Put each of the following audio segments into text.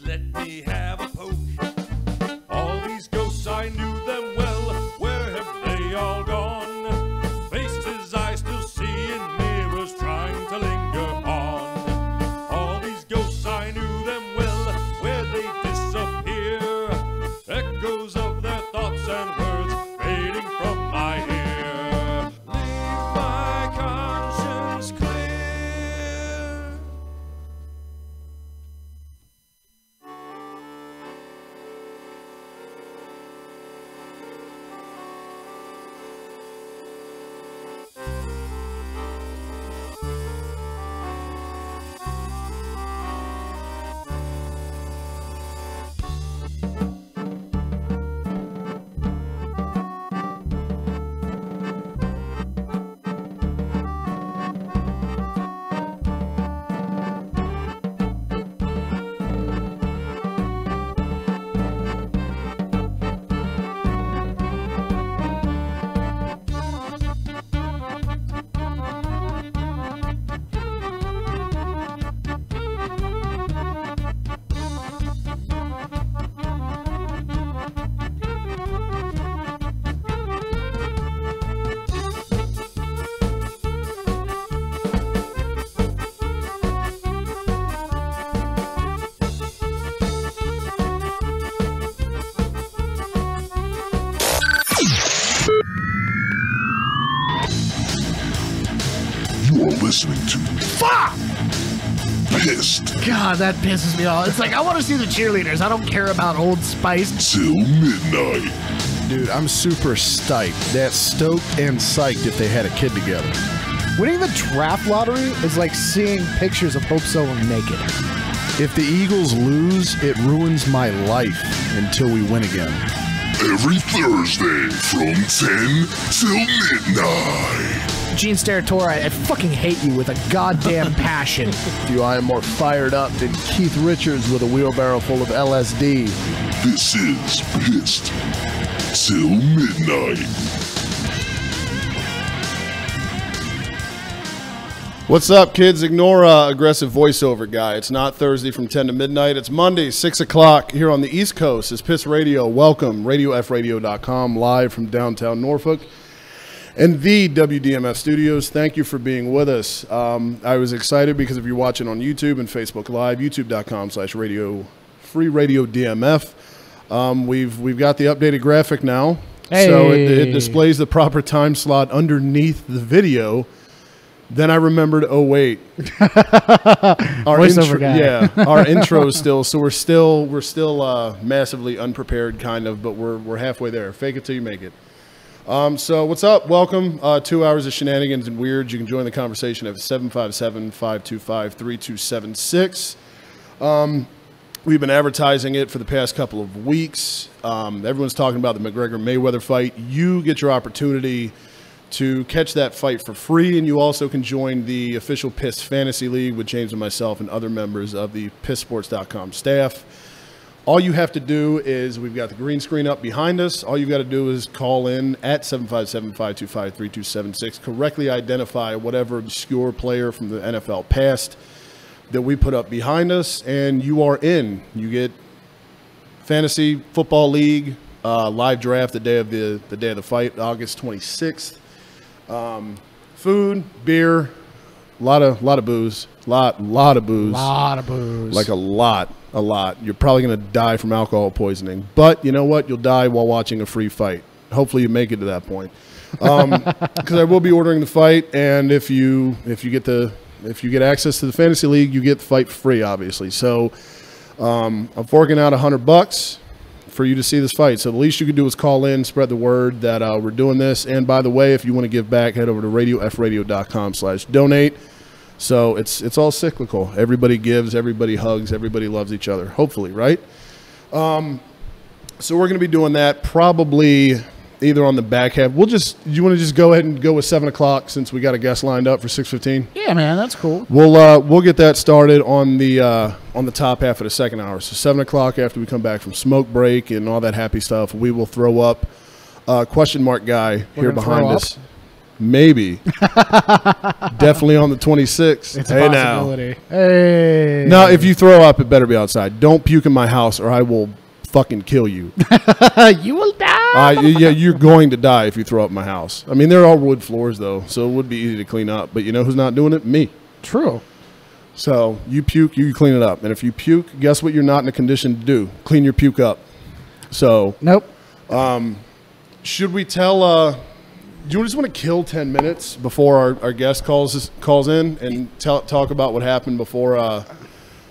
let me have a poke. All these ghosts, I knew them well. Where have they all gone? Faces I still see in mirrors trying to linger on. All these ghosts, I knew them well. Where they disappear, echoes of their thoughts and words fading from my ear. Leave my conscience clear. You are listening to PIST God, that pisses me off. It's like, I want to see the cheerleaders. I don't care about Old Spice. till midnight. Dude, I'm super stoked. That's stoked and psyched if they had a kid together. Winning the draft lottery is like seeing pictures of Hope Solo naked. If the Eagles lose, it ruins my life until we win again. Every Thursday from 10 till midnight. Gene Steratore, I fucking hate you with a goddamn passion. I am more fired up than Keith Richards with a wheelbarrow full of LSD. This is PIST till midnight. What's up, kids? Ignore aggressive voiceover guy. It's not Thursday from 10 to midnight. It's Monday, 6 o'clock here on the East Coast. It's PIST Radio. Welcome. RadioFradio.com, live from downtown Norfolk and the WDMF studios. Thank you for being with us. I was excited because if you're watching on YouTube and Facebook Live, youtube.com/radio, free radio DMF. We've got the updated graphic now. Hey. So it displays the proper time slot underneath the video. Then I remembered, oh wait, our Voiceover guy. yeah, our intro still. So we're still massively unprepared, kind of, but we're halfway there. Fake it till you make it. So what's up? Welcome. 2 hours of shenanigans and weirds. You can join the conversation at 757-525-3276. We've been advertising it for the past couple of weeks. Everyone's talking about the McGregor-Mayweather fight. You get your opportunity to catch that fight for free, and you also can join the official PIST Fantasy League with James and myself and other members of the PISTsports.com staff. All you have to do is, we've got the green screen up behind us. All you've got to do is call in at 757-525-3276, correctly identify whatever obscure player from the NFL past that we put up behind us, and you are in. You get Fantasy Football League live draft the day of the fight, August 26th. Food, beer, a lot of booze, lot of booze, like a lot. You're probably gonna die from alcohol poisoning, but you know what? You'll die while watching a free fight. Hopefully, you make it to that point, because I will be ordering the fight, and if you get access to the fantasy league, you get the fight free, obviously. So I'm forking out $100 for you to see this fight. So the least you can do is call in, spread the word that we're doing this. And by the way, if you want to give back, head over to radiofradio.com/donate. So it's all cyclical. Everybody gives, everybody hugs, everybody loves each other. Hopefully, right? So we're going to be doing that probably either on the back half. You want to just go ahead and go with 7 o'clock since we got a guest lined up for 6:15? Yeah, man, that's cool. We'll get that started on the top half of the second hour. So 7 o'clock after we come back from smoke break and all that happy stuff, we will throw up question mark guy here behind us. Maybe. Definitely on the 26th. It's a possibility. Now. Hey. Now, if you throw up, it better be outside. Don't puke in my house or I will fucking kill you. You will die. Yeah, you're going to die if you throw up in my house. I mean, there are wood floors, though, so it would be easy to clean up. But you know who's not doing it? Me. True. So you puke, you clean it up. And if you puke, guess what you're not in a condition to do? Clean your puke up. So. Nope. Should we tell... do you just want to kill 10 minutes before our guest calls in and talk about what happened before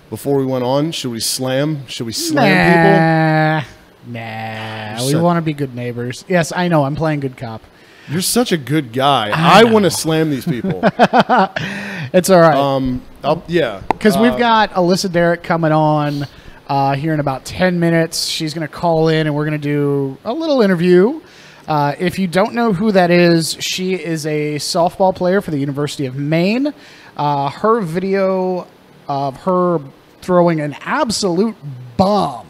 we went on? Should we slam? Should we slam people? Nah. We want to be good neighbors. Yes, I know. I'm playing good cop. You're such a good guy. I want to slam these people. It's all right. Yeah. Because we've got Alyssa Derrick coming on here in about 10 minutes. She's going to call in, and we're going to do a little interview. If you don't know who that is, she is a softball player for the University of Maine. Her video of her throwing an absolute bomb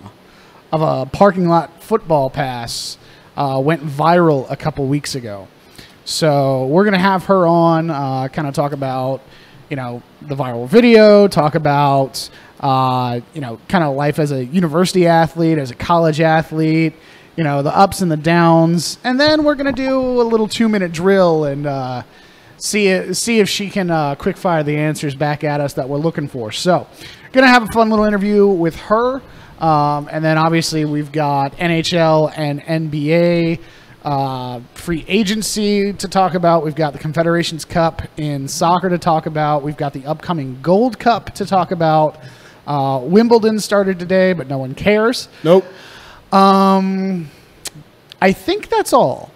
of a parking lot football pass went viral a couple weeks ago. So we're going to have her on, kind of talk about, the viral video, talk about, kind of life as a university athlete, as a college athlete, the ups and the downs. And then we're going to do a little 2-minute drill and see if she can quick fire the answers back at us that we're looking for. So going to have a fun little interview with her. And then obviously we've got NHL and NBA free agency to talk about. We've got the Confederations Cup in soccer to talk about. We've got the upcoming Gold Cup to talk about. Wimbledon started today, but no one cares. Nope. I think that's all.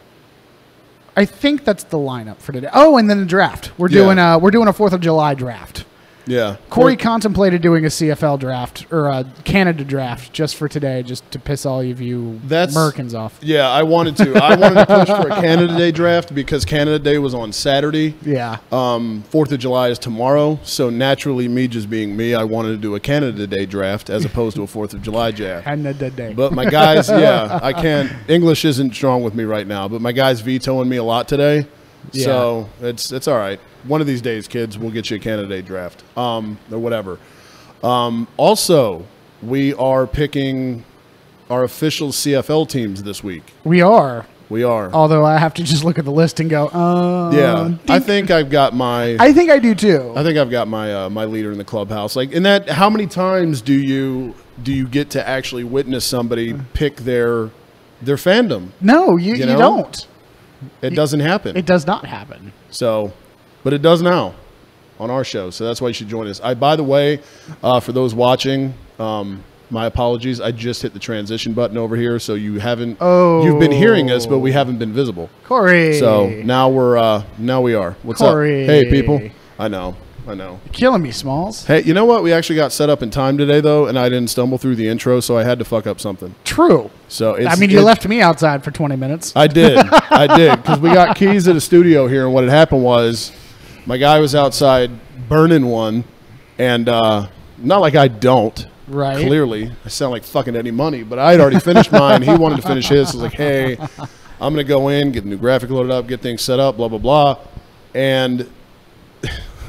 I think that's the lineup for today. Oh, and then the draft. We're doing a 4th of July draft. Yeah. Corey contemplated doing a CFL draft or a Canada draft just for today, just to piss all of you Americans off. Yeah, I wanted to. I wanted to push for a Canada Day draft because Canada Day was on Saturday. Yeah. 4th of July is tomorrow. So naturally, me just being me, I wanted to do a Canada Day draft as opposed to a 4th of July draft. Canada Day. But my guys, I can't. English isn't strong with me right now, but my guys vetoing me a lot today. Yeah. So it's all right. One of these days, kids, we'll get you a Canada Day draft, or whatever. Also, we are picking our official CFL teams this week. We are. Although I have to just look at the list and go, yeah. I think I've got my. I think I do too. I think I've got my my leader in the clubhouse. Like in that, how many times do you get to actually witness somebody pick their fandom? No, you don't. It doesn't happen. It does not happen. So. But it does now on our show, so that's why you should join us. By the way, for those watching, my apologies. I just hit the transition button over here, so you haven't. Oh. You've been hearing us, but we haven't been visible. Corey. So now we are. What's Corey. up? Hey, people. I know. You're killing me, Smalls. Hey, you know what? We actually got set up in time today, though, and I didn't stumble through the intro, so I had to fuck up something. True. So you left me outside for 20 minutes. I did, because we got keys to the studio here, and what had happened was. My guy was outside burning one, and not like I don't. Right. Clearly. I sound like fucking Eddie Money, but I had already finished mine. He wanted to finish his. So I was like, hey, I'm going to go in, get the new graphic loaded up, get things set up, blah, blah, blah. And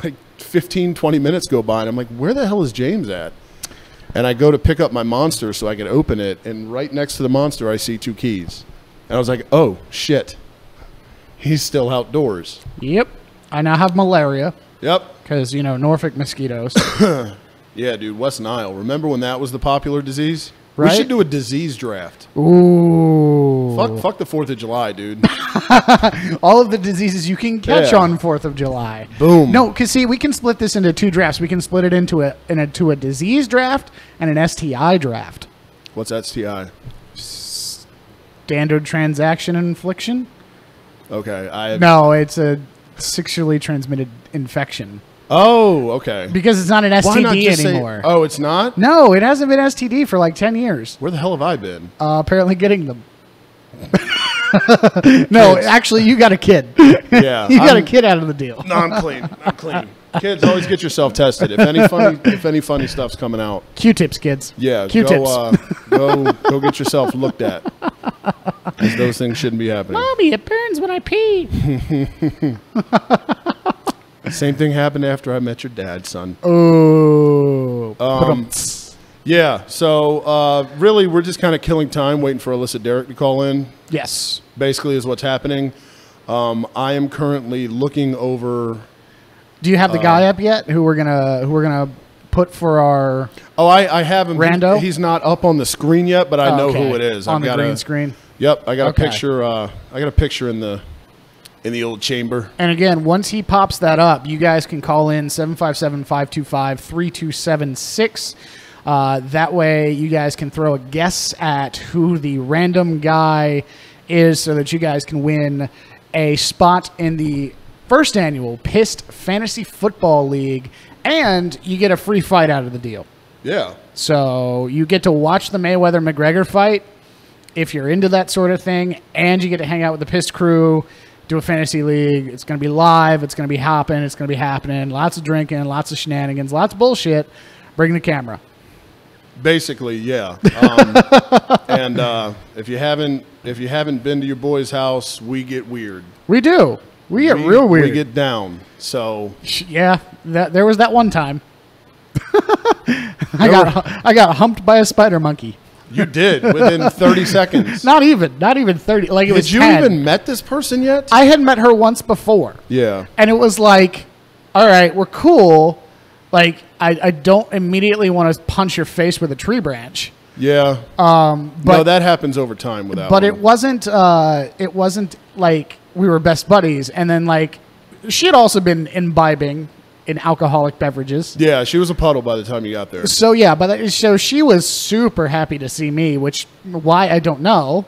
like 15, 20 minutes go by, and I'm like, where the hell is James at? And I go to pick up my monster so I can open it, and right next to the monster, I see 2 keys. And I was like, oh, shit. He's still outdoors. Yep. I now have malaria. Yep. Because, Norfolk mosquitoes. Yeah, dude, West Nile. Remember when that was the popular disease? Right? We should do a disease draft. Ooh. Fuck the 4th of July, dude. All of the diseases you can catch on 4th of July. Boom. No, because, see, we can split this into 2 drafts. We can split it into a disease draft and an STI draft. What's STI? Standard transaction infliction. Okay. No, it's a sexually transmitted infection. Oh, okay. Because it's not an STD anymore. Oh, it's not? No, it hasn't been STD for like 10 years. Where the hell have I been? Apparently getting them. No, actually, you got a kid. Yeah. You got a kid out of the deal. No, I'm clean. Kids, always get yourself tested. If any funny stuff's coming out. Q-tips, kids. Yeah. Q-tips. Go get yourself looked at. 'Cause those things shouldn't be happening. Mommy, it burns when I pee. Same thing happened after I met your dad, son. Oh. Yeah, so really we're just kind of killing time waiting for Alyssa Derrick to call in. Yes. Basically is what's happening. I am currently looking over... Do you have the guy up yet who we're gonna put for our... Oh, I have him. Rando? He's not up on the screen yet, but I know who it is. On the green screen? Yep, I got Okay. a picture. I got a picture in the old chamber. And again, once he pops that up, you guys can call in 757-525-3276. That way you guys can throw a guess at who the random guy is so that you guys can win a spot in the first annual PIST Fantasy Football League, and you get a free fight out of the deal. Yeah. So you get to watch the Mayweather-McGregor fight if you're into that sort of thing, and you get to hang out with the PIST crew, do a fantasy league. It's going to be live. It's going to be hopping. It's going to be happening. Lots of drinking, lots of shenanigans, lots of bullshit. Bring the camera. Basically, yeah. And if you haven't been to your boy's house, we get weird. We do. We get real weird. We get down. So yeah, there was that one time. I got humped by a spider monkey. you did within 30 seconds. Not even 30. Like it was. Did you 10. even met this person yet? I had met her once before. Yeah. And it was like, all right, we're cool. Like I don't immediately want to punch your face with a tree branch. Yeah. But no, that happens over time without. But it wasn't like we were best buddies. And then like she had also been imbibing in alcoholic beverages. Yeah, she was a puddle by the time you got there. So yeah, so she was super happy to see me, which why I don't know.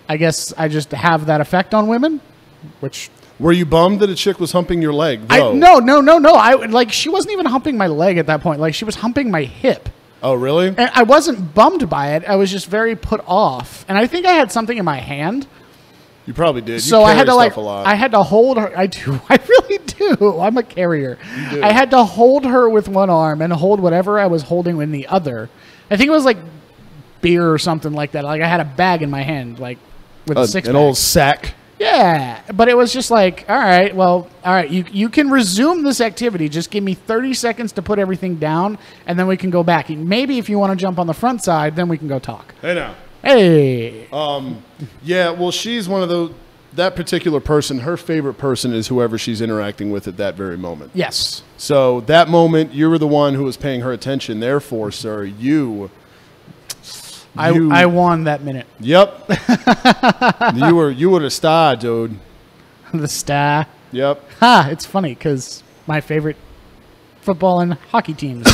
I guess I just have that effect on women, which. Were you bummed that a chick was humping your leg? Though? No. I she wasn't even humping my leg at that point. Like she was humping my hip. Oh, really? And I wasn't bummed by it. I was just very put off. And I think I had something in my hand. You probably did. So you I had to stuff a lot. I had to hold her. I do. I really do. I'm a carrier. You do. I had to hold her with one arm and hold whatever I was holding in the other. I think it was like beer or something like that. Like I had a bag in my hand, like with a six-pack. An old sack. Yeah, but it was just like, all right, you can resume this activity. Just give me 30 seconds to put everything down, and then we can go back. Maybe if you want to jump on the front side, then we can go talk. Hey, now. Hey. Yeah, well, she's one of those, that particular person, her favorite person is whoever she's interacting with at that very moment. Yes. So that moment, you were the one who was paying her attention. Therefore, sir, I won that minute. Yep. you were the star, dude. The star. Yep. Ha! It's funny because my favorite football and hockey teams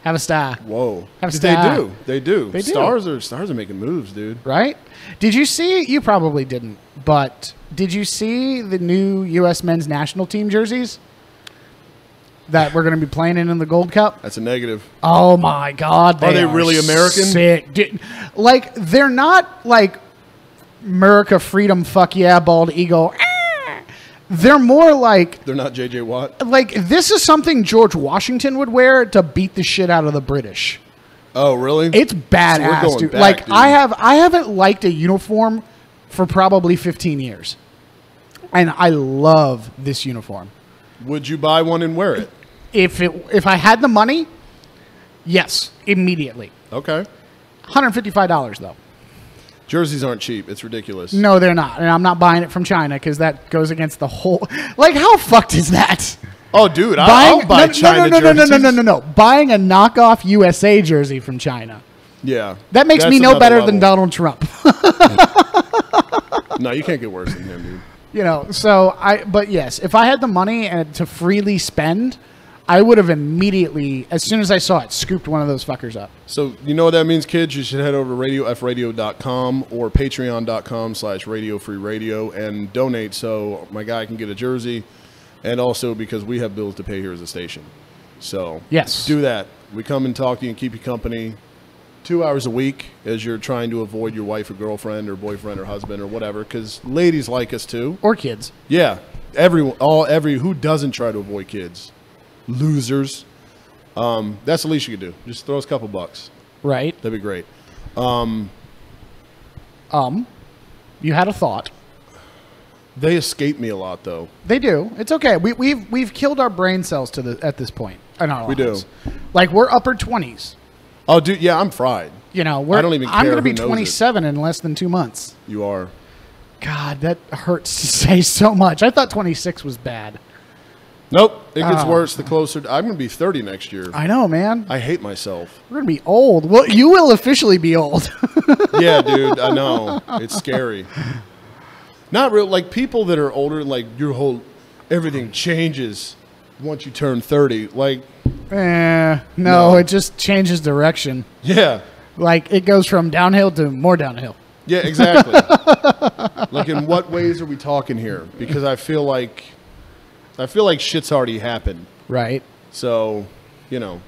have a star. Whoa. Have a star. They do. They do. Stars are making moves, dude. Right? Did you see? You probably didn't, but did you see the new U.S. men's national team jerseys that we're going to be playing in the Gold Cup? That's a negative. Oh my God! Are they really American? Sick. Like they're not like America, freedom, fuck yeah, bald eagle. They're more like They're not J.J. Watt. Like this is something George Washington would wear to beat the shit out of the British. Oh, really? It's badass, going dude. back, Like dude. I haven't liked a uniform for probably 15 years, and I love this uniform. Would you buy one and wear it? If I had the money, yes, immediately. Okay. $155 though. Jerseys aren't cheap. It's ridiculous. No, they're not, and I'm not buying it from China because that goes against the whole. Like, how fucked is that? Oh, dude, I'll buy China jerseys. No. Buying a knockoff USA jersey from China. Yeah. That makes me That's no another better level. than Donald Trump. No, you can't get worse than him, dude. You know, but yes, if I had the money to freely spend, I would have immediately, as soon as I saw it, scooped one of those fuckers up. So you know what that means, kids? You should head over to radiofradio.com or patreon.com/radiofreeradio and donate so my guy can get a jersey, and also because we have bills to pay here as a station. So yes, do that. We come and talk to you and keep you company 2 hours a week as you're trying to avoid your wife or girlfriend or boyfriend or husband or whatever, because ladies like us too. Or kids. Yeah. Who doesn't try to avoid kids? Losers. That's the least you could do. Just throw us a couple bucks. Right. That'd be great. You had a thought. They escape me a lot, though. They do. It's okay. We've killed our brain cells at this point in our lives. We do. Like, we're upper 20s. Oh, dude, yeah, I'm fried. You know, I don't even care. I'm going to be who knows 27 in less than 2 months. You are. God, that hurts to say so much. I thought 26 was bad. Nope, it gets worse the closer. I'm going to be 30 next year. I know, man. I hate myself. We're going to be old. Well, you will officially be old. Yeah, dude, I know. It's scary. Not real. Like, people that are older, like, everything changes once you turn 30. Like, no, it just changes direction. yeah. Like, it goes from downhill to more downhill. Yeah, exactly. Like, in what ways are we talking here? Because I feel like shit's already happened. Right. So, you know,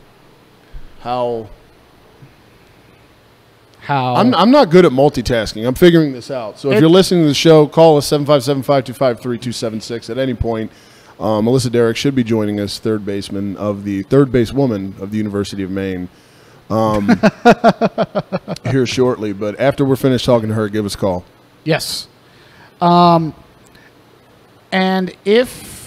how I'm not good at multitasking. I'm figuring this out. So if you're listening to the show, call us 757-525-3276 at any point. Melissa Derrick should be joining us, third basewoman of the University of Maine, here shortly. But after we're finished talking to her, give us a call. Yes. And if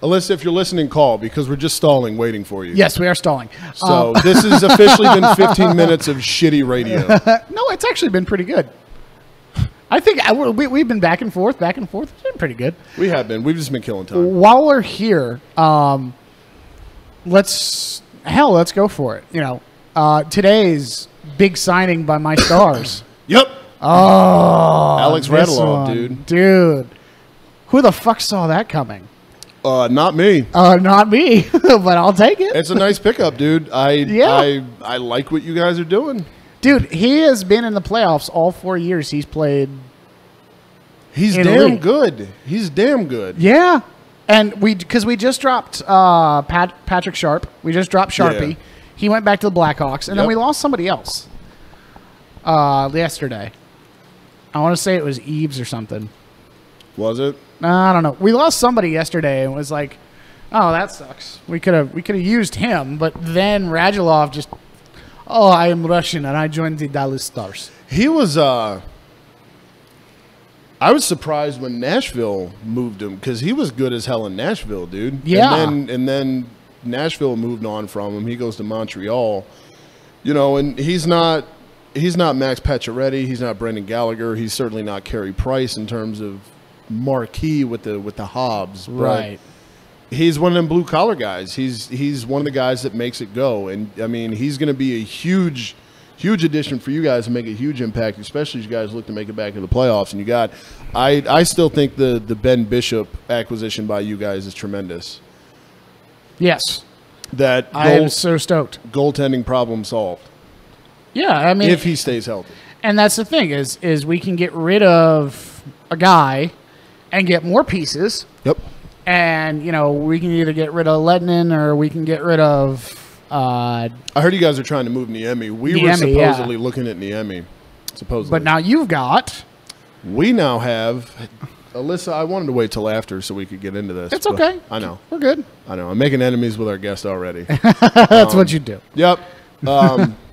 Alyssa, if you're listening, call, because we're just stalling, waiting for you. Yes, we are stalling. So this has officially been 15 minutes of shitty radio. No, it's actually been pretty good. I think we've been back and forth. It's been pretty good. We have been. We've just been killing time. While we're here, let's go for it. You know, today's big signing by my Stars. Yep. Oh, Alex Radulov, dude. Who the fuck saw that coming? Not me. Not me, but I'll take it. It's a nice pickup, dude. I like what you guys are doing. Dude, he has been in the playoffs all 4 years he's played. He's damn good. He's damn good. Yeah. And because we just dropped Patrick Sharp. We just dropped Sharpie. Yeah. He went back to the Blackhawks. And then we lost somebody else yesterday. I want to say it was Eves or something. Was it? I don't know. We lost somebody yesterday and was like, oh, that sucks. We could have used him, but then Radulov just, oh, I am Russian and I joined the Dallas Stars. He was I was surprised when Nashville moved him, because he was good as hell in Nashville, dude. Yeah. And then Nashville moved on from him. He goes to Montreal. You know, and he's not Max Pacioretty, he's not Brendan Gallagher, he's certainly not Carey Price in terms of marquee with the Hobbs, right? He's one of them blue collar guys. He's one of the guys that makes it go, and I mean, he's going to be a huge addition for you guys and make a huge impact, especially as you guys look to make it back to the playoffs. And you got, I still think the Ben Bishop acquisition by you guys is tremendous. Yes, I am so stoked. Goaltending problem solved. Yeah, I mean, if he stays healthy, and that's the thing is we can get rid of a guy and get more pieces. Yep. And, you know, we can either get rid of Lettinen or we can get rid of... I heard you guys are trying to move Niemi. We were supposedly looking at Niemi. Supposedly. But now you've got... We now have... Alyssa, I wanted to wait till after so we could get into this. It's okay. I know. We're good. I know. I'm making enemies with our guest already. That's what you do. Yep.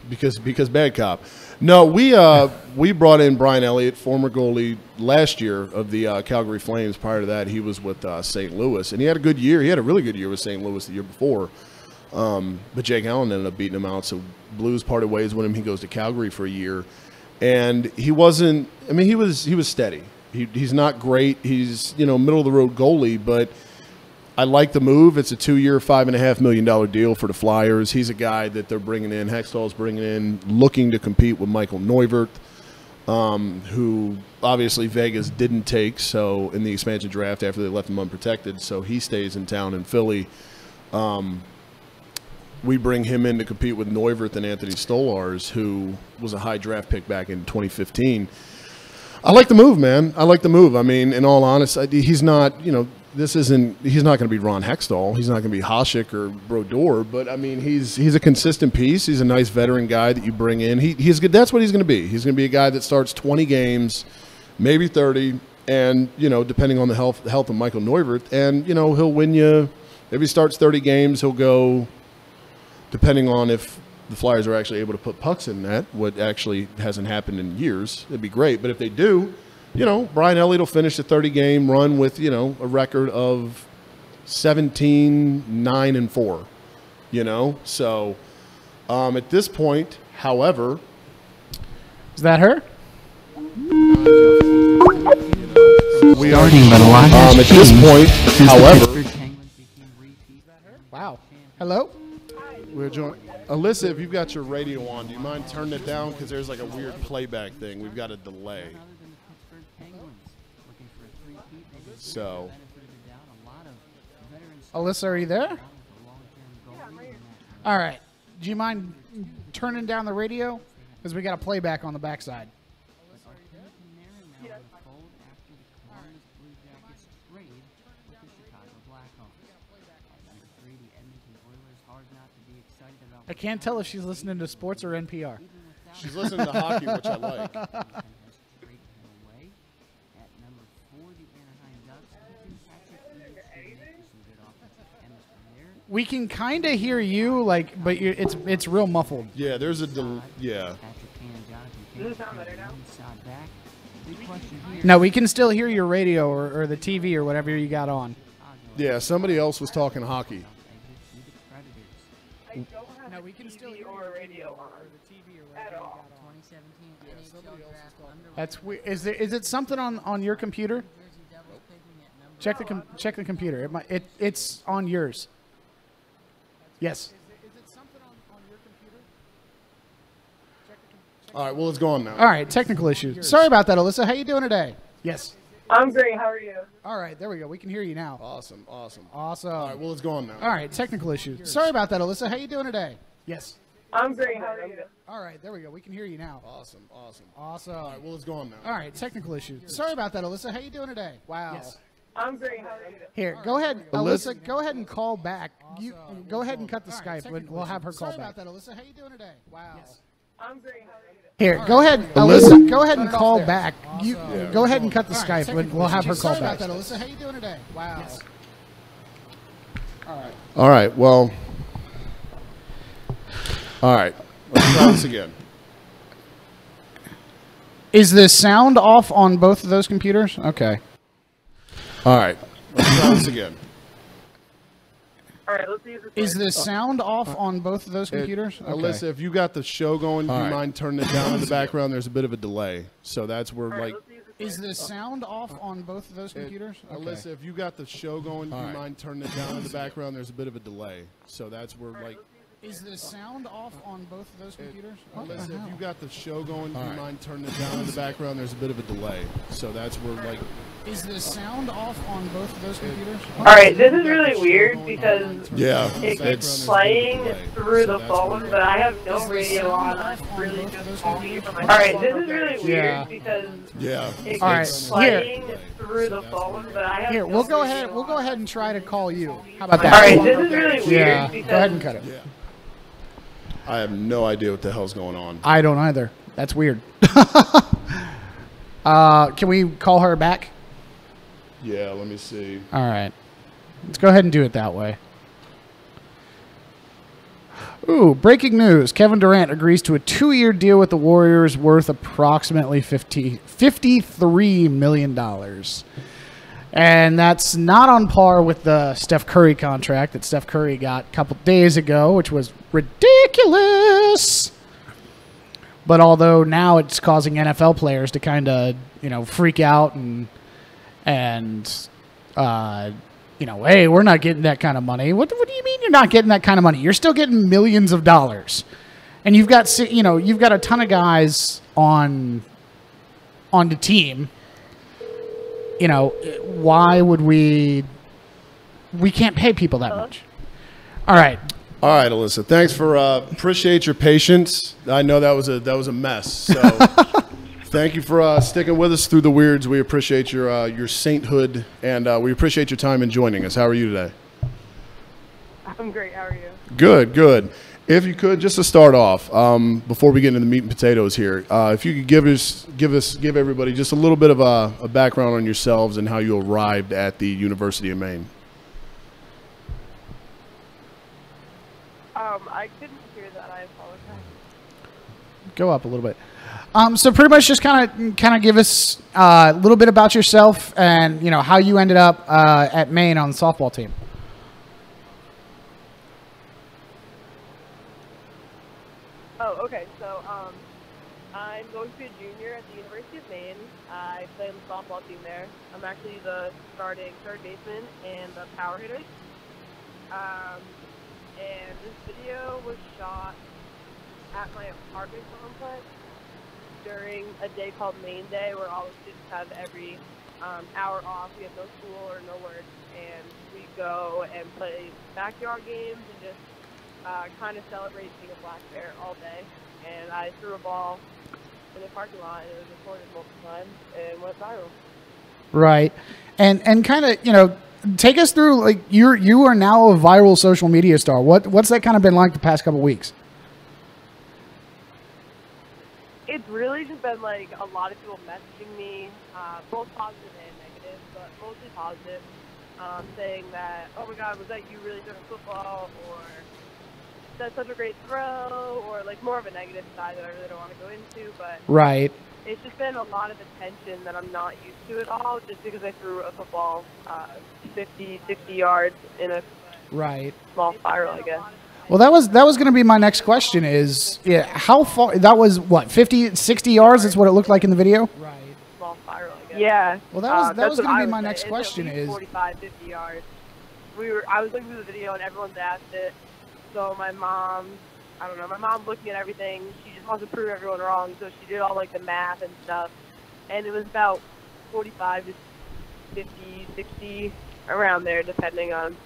Because bad cop. No, we brought in Brian Elliott, former goalie last year of the Calgary Flames. Prior to that, he was with St. Louis, and he had a good year. He had a really good year with St. Louis the year before. But Jake Allen ended up beating him out, so Blues parted ways with him. He goes to Calgary for a year, and he wasn't. I mean, he was steady. He's not great. He's middle of the road goalie, but I like the move. It's a 2-year, $5.5 million deal for the Flyers. He's a guy that they're bringing in. Hextall's bringing in, looking to compete with Michael Neuvirth, who obviously Vegas didn't take. So in the expansion draft after they left him unprotected, so he stays in town in Philly. We bring him in to compete with Neuvirth and Anthony Stolarz, who was a high draft pick back in 2015. I like the move, man. I like the move. I mean, in all honesty, he's not. He's not going to be Ron Hextall. He's not going to be Hasek or Brodeur, but I mean, he's a consistent piece. He's a nice veteran guy that you bring in. He's good. That's what he's going to be. He's going to be a guy that starts 20 games, maybe 30, and depending on the health of Michael Neuvirth, and he'll win you. If he starts 30 games, he'll go. Depending on if the Flyers are actually able to put pucks in net, what actually hasn't happened in years, it'd be great. But if they do, Brian Elliott will finish the 30-game run with, a record of 17, 9, and 4. So at this point, however, is that her? We are at this point, however. Wow. Hello? We're joining. Alyssa, if you've got your radio on, do you mind turning it down? Because there's like a weird playback thing. We've got a delay. So. Alyssa, are you there? All right. Do you mind turning down the radio? Because we got a playback on the backside. I can't tell if she's listening to sports or NPR. She's listening to hockey, which I like. We can kind of hear you, but it's real muffled. Yeah, there's a yeah. No, we can still hear your radio or the TV or whatever you got on. Yeah, somebody else was talking hockey. No, we can still hear your radio or the TV or whatever you got on. That's weird. Is it something on your computer? Check the computer. It's on yours. Yes. Is it something on your computer? All right, well, it's gone now. All right, technical issues. Sorry about that, Alyssa. How you doing today? Yes. I'm great. How are you? All right, there we go. We can hear you now. Awesome. Awesome. All right, well, it's gone now. All right, technical issues. Sorry about that, Alyssa. How you doing today? Yes. I'm great. How are you? All right, there we go. We can hear you now. Awesome. Awesome. All right, well, it's gone now. All right, technical issues. Sorry about that, Alyssa. How you doing today? Wow. Yes. I'm great. How are you? Here, go ahead, Alyssa. Go ahead and call back. You go ahead and cut the Skype. We'll have her call back. Sorry about that, Alyssa. How you doing today? Wow. I'm great. How are you? Here, go ahead, Alyssa. Go ahead and call back. You go ahead and cut the Skype. We'll have her call back. Sorry about that, Alyssa. How you doing today? Wow. All right, well. All right, let's try this again. Is the sound off on both of those computers? Okay. All right, let's try this again. All right, let's see if Is the sound off on both of those computers? Okay. Alyssa, if you got the show going, do you mind turning it down in the background? There's a bit of a delay, so that's where Is the sound off on both of those computers? Okay. Alyssa, if you got the show going, do you mind turning it down in the background? There's a bit of a delay, so that's where Is the sound off on both of those computers? Alyssa, if you got the show going, do you mind turning it down in the background? There's a bit of a delay, so that's where Is the sound off on both of those computers? All right, this is really weird because it's it's playing through the phone, but I have no radio on. I'm really just calling you from my. All right, this is really weird because it's playing through the phone, but I have. Here, no we'll go radio ahead. We'll go on. ahead and try to call you. How about that? All right, this is really weird because. Go ahead and cut it. I have no idea what the hell's going on. I don't either. That's weird. Can we call her back? Yeah, let me see. All right. Let's go ahead and do it that way. Ooh, breaking news. Kevin Durant agrees to a 2-year deal with the Warriors worth approximately $53 million. And that's not on par with the Steph Curry contract that Steph Curry got a couple days ago, which was ridiculous. But although now it's causing NFL players to kind of, freak out and hey, we're not getting that kind of money. What do you mean you're not getting that kind of money? You're still getting millions of dollars. And you've got a ton of guys on the team. Why would we can't pay people that much. All right, Alyssa. Thanks for appreciate your patience. I know that was a mess. So thank you for sticking with us through the weirds. We appreciate your sainthood, and we appreciate your time in joining us. How are you today? I'm great. How are you? Good. If you could, just to start off, before we get into the meat and potatoes here, if you could give everybody just a little bit of a background on yourselves and how you arrived at the University of Maine. I couldn't hear that. I apologize. Go up a little bit. So pretty much just kind of give us a little bit about yourself and, you know, how you ended up at Maine on the softball team. Oh, okay. So, I'm going to be a junior at the University of Maine. I play on the softball team there. I'm actually the starting third baseman and the power hitter. And this video was shot at my apartment complex during a day called Maine Day, where all the students have every hour off. We have no school or no work, and we go and play backyard games and just kind of celebrate being a black bear all day. And I threw a ball in the parking lot, and it was recorded multiple times and went viral. Right, and kind of, you know, take us through, like, you are now a viral social media star. What's that kind of been like the past couple weeks? It's really just been like a lot of people messaging me, both positive and negative, but mostly positive, saying that, oh my God, was that you really during football, or that's such a great throw, or like more of a negative side that I really don't want to go into, but right. It's just been a lot of attention that I'm not used to at all, just because I threw a football 50, 60 yards in a small spiral, I guess. Well, that was going to be my next question is, yeah, how far, that was what, 50, 60 yards? That's what it looked like in the video? Right. Small spiral, I guess. Yeah. Well, that was going to be my next question is 45, 50 yards. I was looking through the video and everyone's asked it. So my mom, I don't know, my mom's looking at everything. She just wants to prove everyone wrong. So she did all like the math and stuff. And it was about 45 to 50, 60, around there, depending on,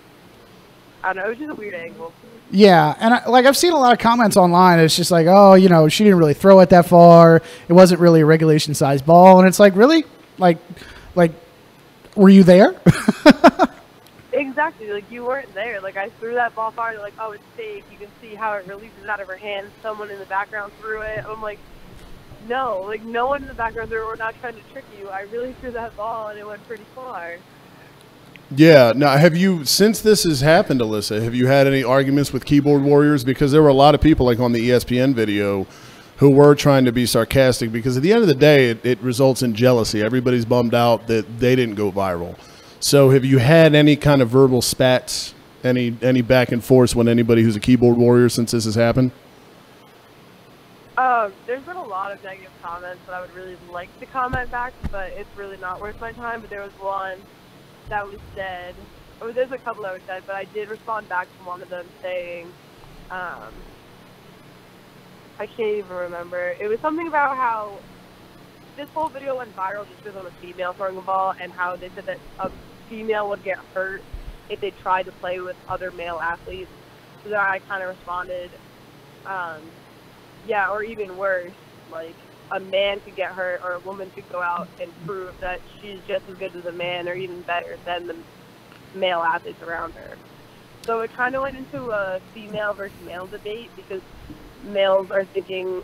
I don't know, it was just a weird angle. Yeah, and I've seen a lot of comments online. It's just like, oh, you know, she didn't really throw it that far. It wasn't really a regulation-sized ball. And it's like, really? Like, were you there? Exactly. Like, you weren't there. Like, I threw that ball far. They're like, oh, it's safe. You can see how it releases out of her hand. Someone in the background threw it. I'm like, no. Like, no one in the background threw it. We're not trying to trick you. I really threw that ball, and it went pretty far. Yeah. Now, have you, since this has happened, Alyssa, have you had any arguments with keyboard warriors? Because there were a lot of people, like on the ESPN video, who were trying to be sarcastic, because at the end of the day, it results in jealousy. Everybody's bummed out that they didn't go viral. So have you had any kind of verbal spats, any back and forth with anybody who's a keyboard warrior since this has happened? There's been a lot of negative comments that I would really like to comment back, but it's really not worth my time. But there was one that was said, or there's a couple that were said, but I did respond back to one of them saying, I can't even remember. It was something about how this whole video went viral just because I'm a female throwing a ball, and how they said that a female would get hurt if they tried to play with other male athletes. So then I kind of responded, yeah, or even worse, like, a man could get hurt, or a woman could go out and prove that she's just as good as a man, or even better than the male athletes around her. So it kind of went into a female versus male debate, because males are thinking,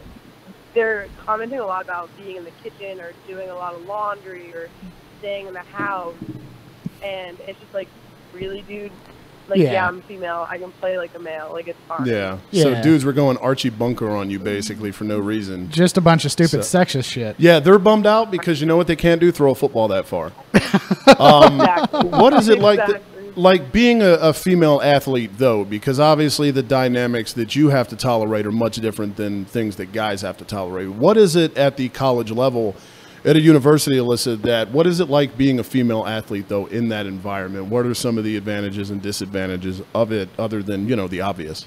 they're commenting a lot about being in the kitchen, or doing a lot of laundry, or staying in the house, and it's just like, really, dude? Like, yeah, I'm female. I can play like a male. Like, it's fine. Yeah. So dudes were going Archie Bunker on you basically for no reason. Just a bunch of stupid sexist shit. Yeah, they're bummed out because you know what they can't do? Throw a football that far. Exactly. What is it like? Like being a female athlete, though, because obviously the dynamics that you have to tolerate are much different than things that guys have to tolerate. What is it at the college level, at a university, Alyssa, what is it like being a female athlete, though, in that environment? What are some of the advantages and disadvantages of it, other than, you know, the obvious?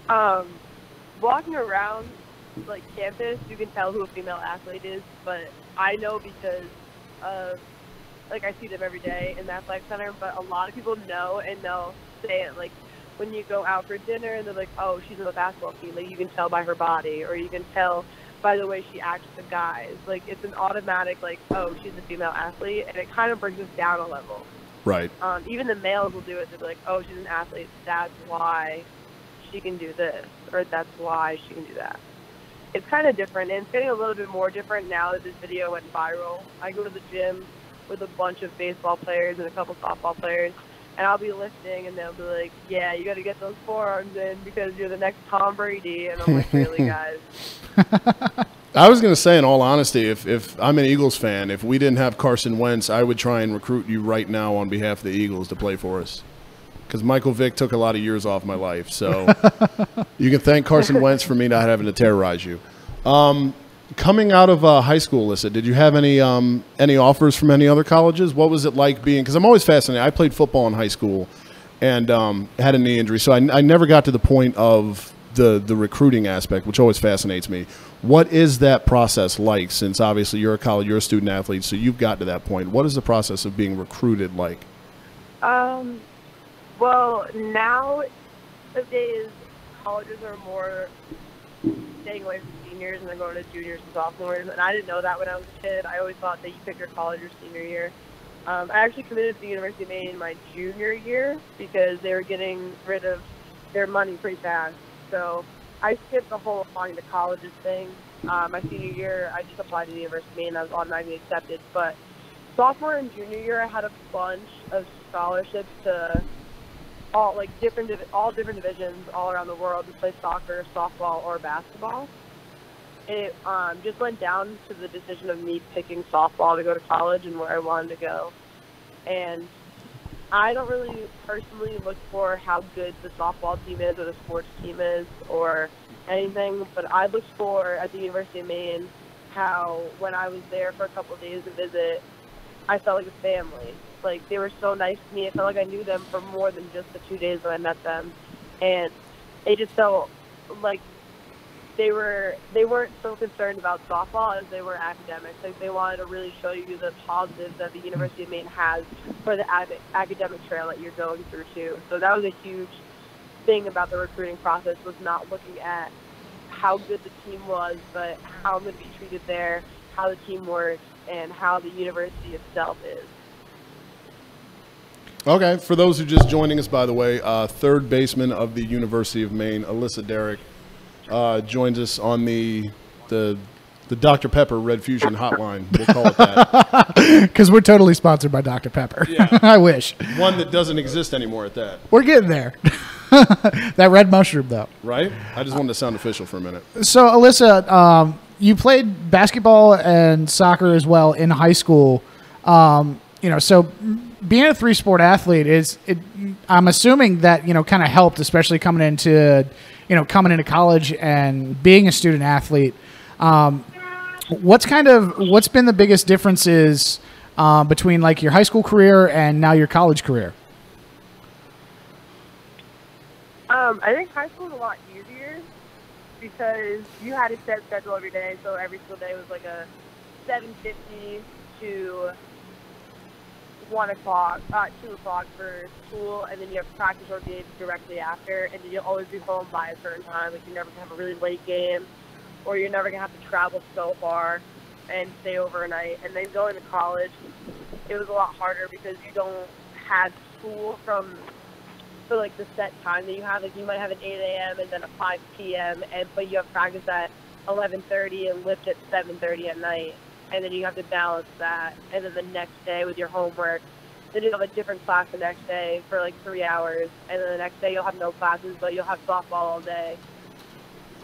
Walking around, like, campus, you can tell who a female athlete is, but I know because of, like, I see them every day in the athletic center, but a lot of people know, and they'll say it, like, when you go out for dinner, and they're like, oh, she's on the basketball team, like, you can tell by her body, or you can tell by the way she acts with guys. Like, it's an automatic, like, oh, she's a female athlete, and it kind of brings us down a level. Right. Even the males will do it. They'll be like, oh, she's an athlete, that's why she can do this, or that's why she can do that. It's kind of different, and it's getting a little bit more different now that this video went viral. I go to the gym with a bunch of baseball players and a couple softball players, and I'll be lifting, and they'll be like, yeah, you got to get those forearms in because you're the next Tom Brady. And I'm like, really, guys? I was going to say, in all honesty, if I'm an Eagles fan, if we didn't have Carson Wentz, I would try and recruit you right now on behalf of the Eagles to play for us. Because Michael Vick took a lot of years off my life. So you can thank Carson Wentz for me not having to terrorize you. Coming out of high school, Alyssa, did you have any offers from any other colleges? What was it like being – because I'm always fascinated. I played football in high school and had a knee injury. So I never got to the point of the recruiting aspect, which always fascinates me. What is that process like, since obviously you're a student athlete, so you've got to that point? What is the process of being recruited like? Well, nowadays, colleges are more staying away from seniors and they're going to juniors and sophomores. And I didn't know that when I was a kid. I always thought that you pick your college your senior year. I actually committed to the University of Maine my junior year because they were getting rid of their money pretty fast. So I skipped the whole applying to colleges thing. My senior year, I just applied to the University of Maine. I was automatically accepted. But sophomore and junior year, I had a bunch of scholarships to all different divisions all around the world to play soccer, softball, or basketball. It just went down to the decision of me picking softball to go to college and where I wanted to go. And I don't really personally look for how good the softball team is or the sports team is or anything, but I looked for at the University of Maine how when I was there for a couple of days to visit, I felt like a family. Like, they were so nice to me. I felt like I knew them for more than just the 2 days that I met them. And it just felt like they weren't so concerned about softball as they were academics. Like, they wanted to really show you the positives that the University of Maine has for the academic trail that you're going through, too. So that was a huge thing about the recruiting process, was not looking at how good the team was, but how I'm going to be treated there, how the team works, and how the university itself is. Okay, for those who are just joining us, by the way, third baseman of the University of Maine, Alyssa Derrick, joins us on the Dr. Pepper Red Fusion hotline. We'll call it that. Because we're totally sponsored by Dr. Pepper. Yeah. I wish. One that doesn't exist anymore at that. We're getting there. That red mushroom, though. Right? I just wanted to sound official for a minute. So, Alyssa, you played basketball and soccer as well in high school. So being a three-sport athlete I'm assuming that, kind of helped, especially coming into college and being a student athlete. What's been the biggest differences between like your high school career and now your college career? I think high school was a lot easier because you had a set schedule every day. So every single day was like a 7:50 to 1 o'clock, 2 o'clock for school, and then you have practice or games directly after, and then you'll always be home by a certain time. Like, you're never going to have a really late game, or you're never going to have to travel so far and stay overnight. And then going to college, it was a lot harder because you don't have school for like the set time that you have. Like, you might have an 8 a.m. and then a 5 p.m., but you have practice at 11:30 and lift at 7:30 at night. And then you have to balance that. And then the next day with your homework, then you'll have a different class the next day for like 3 hours. And then the next day you'll have no classes, but you'll have softball all day.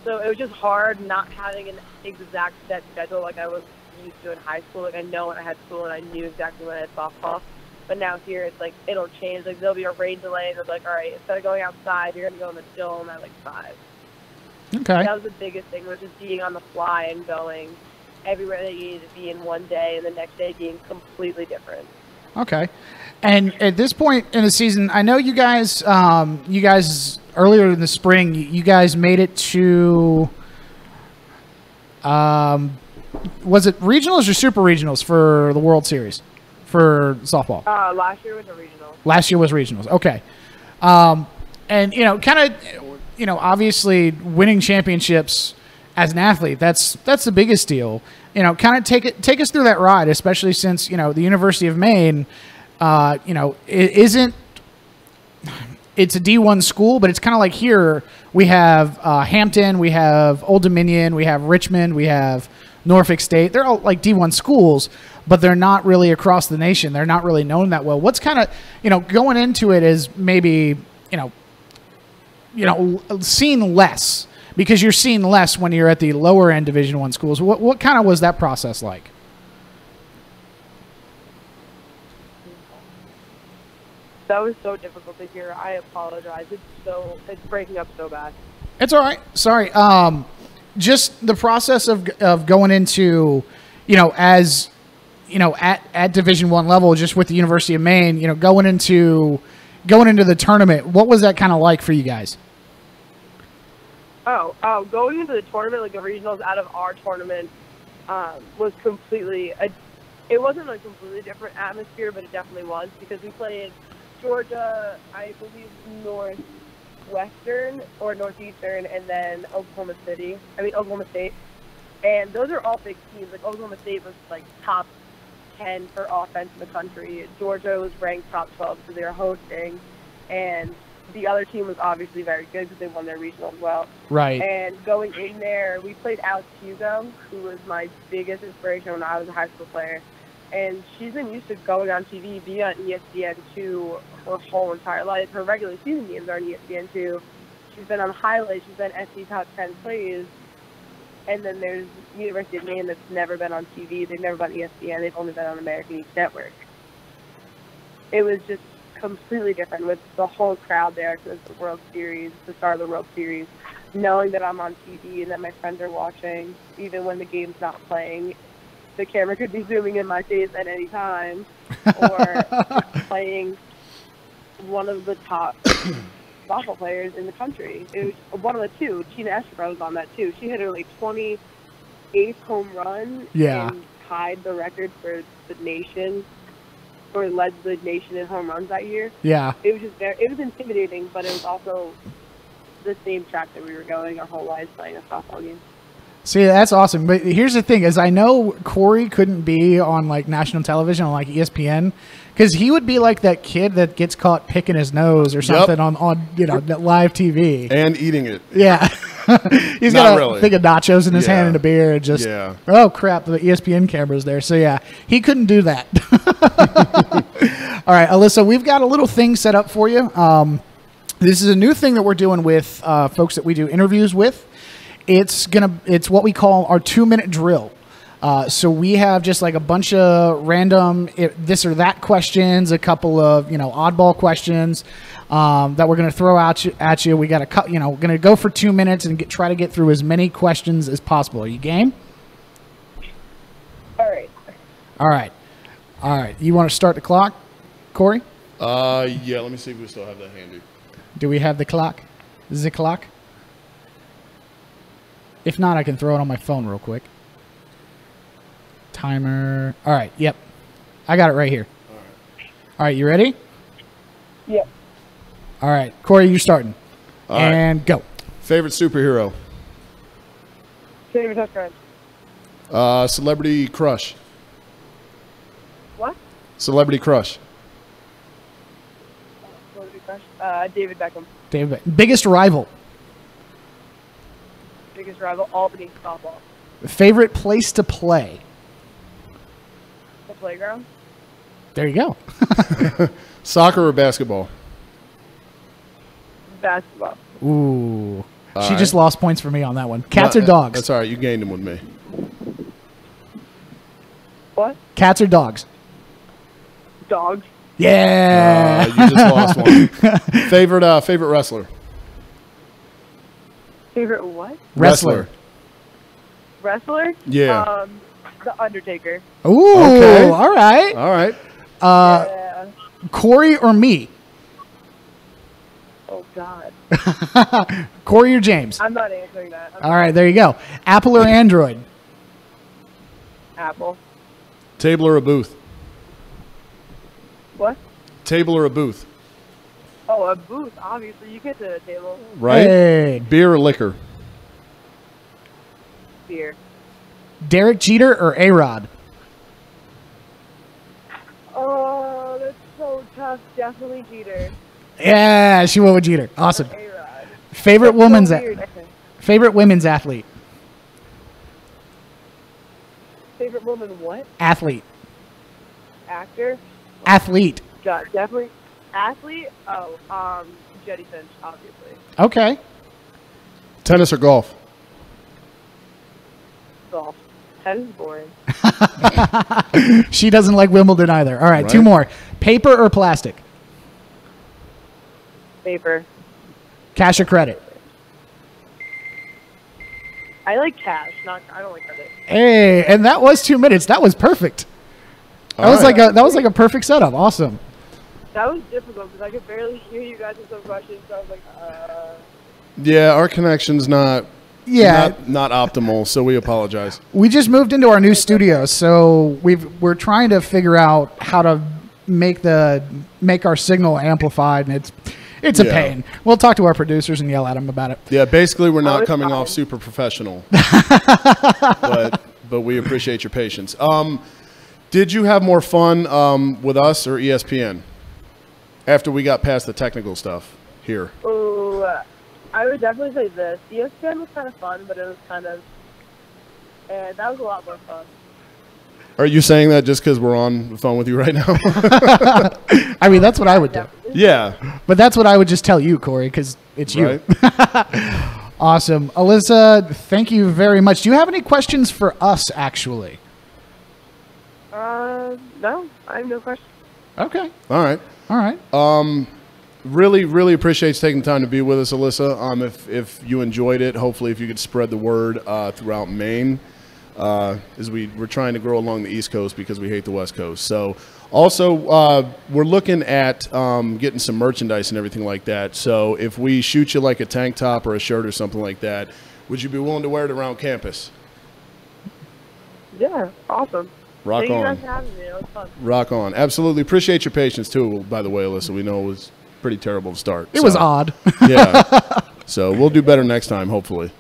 So it was just hard not having an exact set schedule like I was used to in high school. Like, I know when I had school and I knew exactly when I had softball. But now here it's like it'll change. Like, there'll be a rain delay and they'll be like, all right, instead of going outside, you're going to go in the dome at like 5. Okay. That was the biggest thing, was just being on the fly and going everywhere that you needed to be in one day, and the next day being completely different. Okay. And at this point in the season, I know you guys earlier in the spring, you guys made it to, was it regionals or super regionals for the World Series for softball? Last year was a regional. Last year was regionals. Okay. And, obviously winning championships as an athlete, that's the biggest deal. Kind of take us through that ride, especially since, the University of Maine, it's a D1 school, but it's kind of like here we have Hampton, we have Old Dominion, we have Richmond, we have Norfolk State. They're all like D1 schools, but they're not really across the nation. They're not really known that well. What's kind of, going into it is maybe, seen less, because you're seen less when you're at the lower end Division I schools. What kind of was that process like? That was so difficult to hear. I apologize. It's breaking up so bad. It's all right. Sorry. Just the process of going into, as at Division I level, just with the University of Maine, going into the tournament. What was that kind of like for you guys? Going into the tournament, like the regionals out of our tournament, was it wasn't a completely different atmosphere, but it definitely was, because we played Georgia, I believe Northwestern or Northeastern, and then Oklahoma State. And those are all big teams. Like Oklahoma State was like top 10 for offense in the country. Georgia was ranked top 12, so they were hosting. And the other team was obviously very good because they won their regional as well. Right. And going in there, we played Alex Hugo, who was my biggest inspiration when I was a high school player. And she's been used to going on TV, being on ESPN2 her whole entire life. Her regular season games are on ESPN2. She's been on highlights. She's been SC top 10 plays. And then there's University of Maine that's never been on TV. They've never been on ESPN. They've only been on American East Network. It was just completely different with the whole crowd there, because it's the World Series, the start of the World Series. Knowing that I'm on TV and that my friends are watching, even when the game's not playing, the camera could be zooming in my face at any time, or playing one of the top softball players in the country. It was one of the two. Tina Escobar was on that too. She hit her like 28th home run and tied the record for the nation, or led the nation in home runs that year. Yeah. It was just it was intimidating, but it was also the same track that we were going our whole lives playing a softball game. See, that's awesome. But here's the thing, is I know Corey couldn't be on like national television on like ESPN, because he would be like that kid that gets caught picking his nose or something on live TV. And eating it. Yeah. He's got a thing of nachos in his hand and a beer and just, oh crap, the ESPN camera's there. So yeah, he couldn't do that. All right, Alyssa, we've got a little thing set up for you. This is a new thing that we're doing with folks that we do interviews with. It's what we call our 2-minute drill. So we have just like a bunch of random this or that questions, a couple of oddball questions that we're going to throw at you. We got going to go for 2 minutes and try to get through as many questions as possible. Are you game? All right. You want to start the clock, Corey? Yeah. Let me see if we still have that handy. Do we have the clock? The clock? If not, I can throw it on my phone real quick. Timer. All right. Yep. I got it right here. All right. You ready? Yep. All right. Corey, you starting. All right. Go. Favorite superhero? Favorite touchdown. Celebrity crush. What? Celebrity crush. Celebrity crush. David Beckham. Biggest rival? Biggest rival, Albany softball. Favorite place to play? The playground. There you go. Soccer or basketball? Basketball. Ooh. She just lost points for me on that one. Cats or dogs? That's all right. You gained them with me. What? Cats or dogs? Dogs. Yeah. You just lost one. Favorite wrestler? Favorite what? Wrestler. Yeah. The Undertaker. Ooh. Okay. All right. Corey or me? Oh, God. Corey or James? I'm not answering that. All right, there you go. Apple or Android? Apple. Table or a booth? What? Table or a booth? Oh, a booth, obviously. You get to the table. Right? Hey. Beer or liquor? Beer. Derek Jeter or A-Rod? Oh, that's so tough. Definitely Jeter. Yeah, she went with Jeter. Awesome. A-Rod. Favorite women's athlete? Favorite woman what? Athlete. Actor? Athlete. God, definitely. Athlete? Oh, Jetty Finch, obviously. Okay. Tennis or golf? Golf. Tennis is boring. She doesn't like Wimbledon either. All right, Right. 2 more. Paper or plastic? Paper. Cash or credit? I like cash, I don't like credit. Hey, and that was 2 minutes. That was perfect. That was right. like a perfect setup. Awesome. That was difficult because I could barely hear you guys in some questions, so I was like, Yeah, our connection's not Yeah. not optimal, so we apologize. We just moved into our new studio, so we're trying to figure out how to make our signal amplified, and it's a Yeah. pain. We'll talk to our producers and yell at them about it. Yeah, basically we're not it's coming fine. off super professional, but we appreciate your patience. Did you have more fun with us or ESPN after we got past the technical stuff here? oh, I would definitely say this. ESPN was kind of fun, but it was and that was a lot more fun. Are you saying that just because we're on the phone with you right now? I mean, that's what I would do. Yeah. But that's what I would just tell you, Corey, because it's you. Right? Awesome. Alyssa, thank you very much. Do you have any questions for us, actually? No, I have no question. Okay. All right. All right. Really, really appreciate you taking the time to be with us, Alyssa. If you enjoyed it, hopefully if you could spread the word throughout Maine, as we're trying to grow along the East Coast because we hate the West Coast. So also, we're looking at getting some merchandise and everything like that. So if we shoot you like a tank top or a shirt or something like that, would you be willing to wear it around campus? Yeah, awesome. Rock Thank you on. guys for having me. It was fun. Rock on. Absolutely. Appreciate your patience, too, by the way, Alyssa. We know it was pretty terrible to start. It was odd. Yeah. So we'll do better next time, hopefully.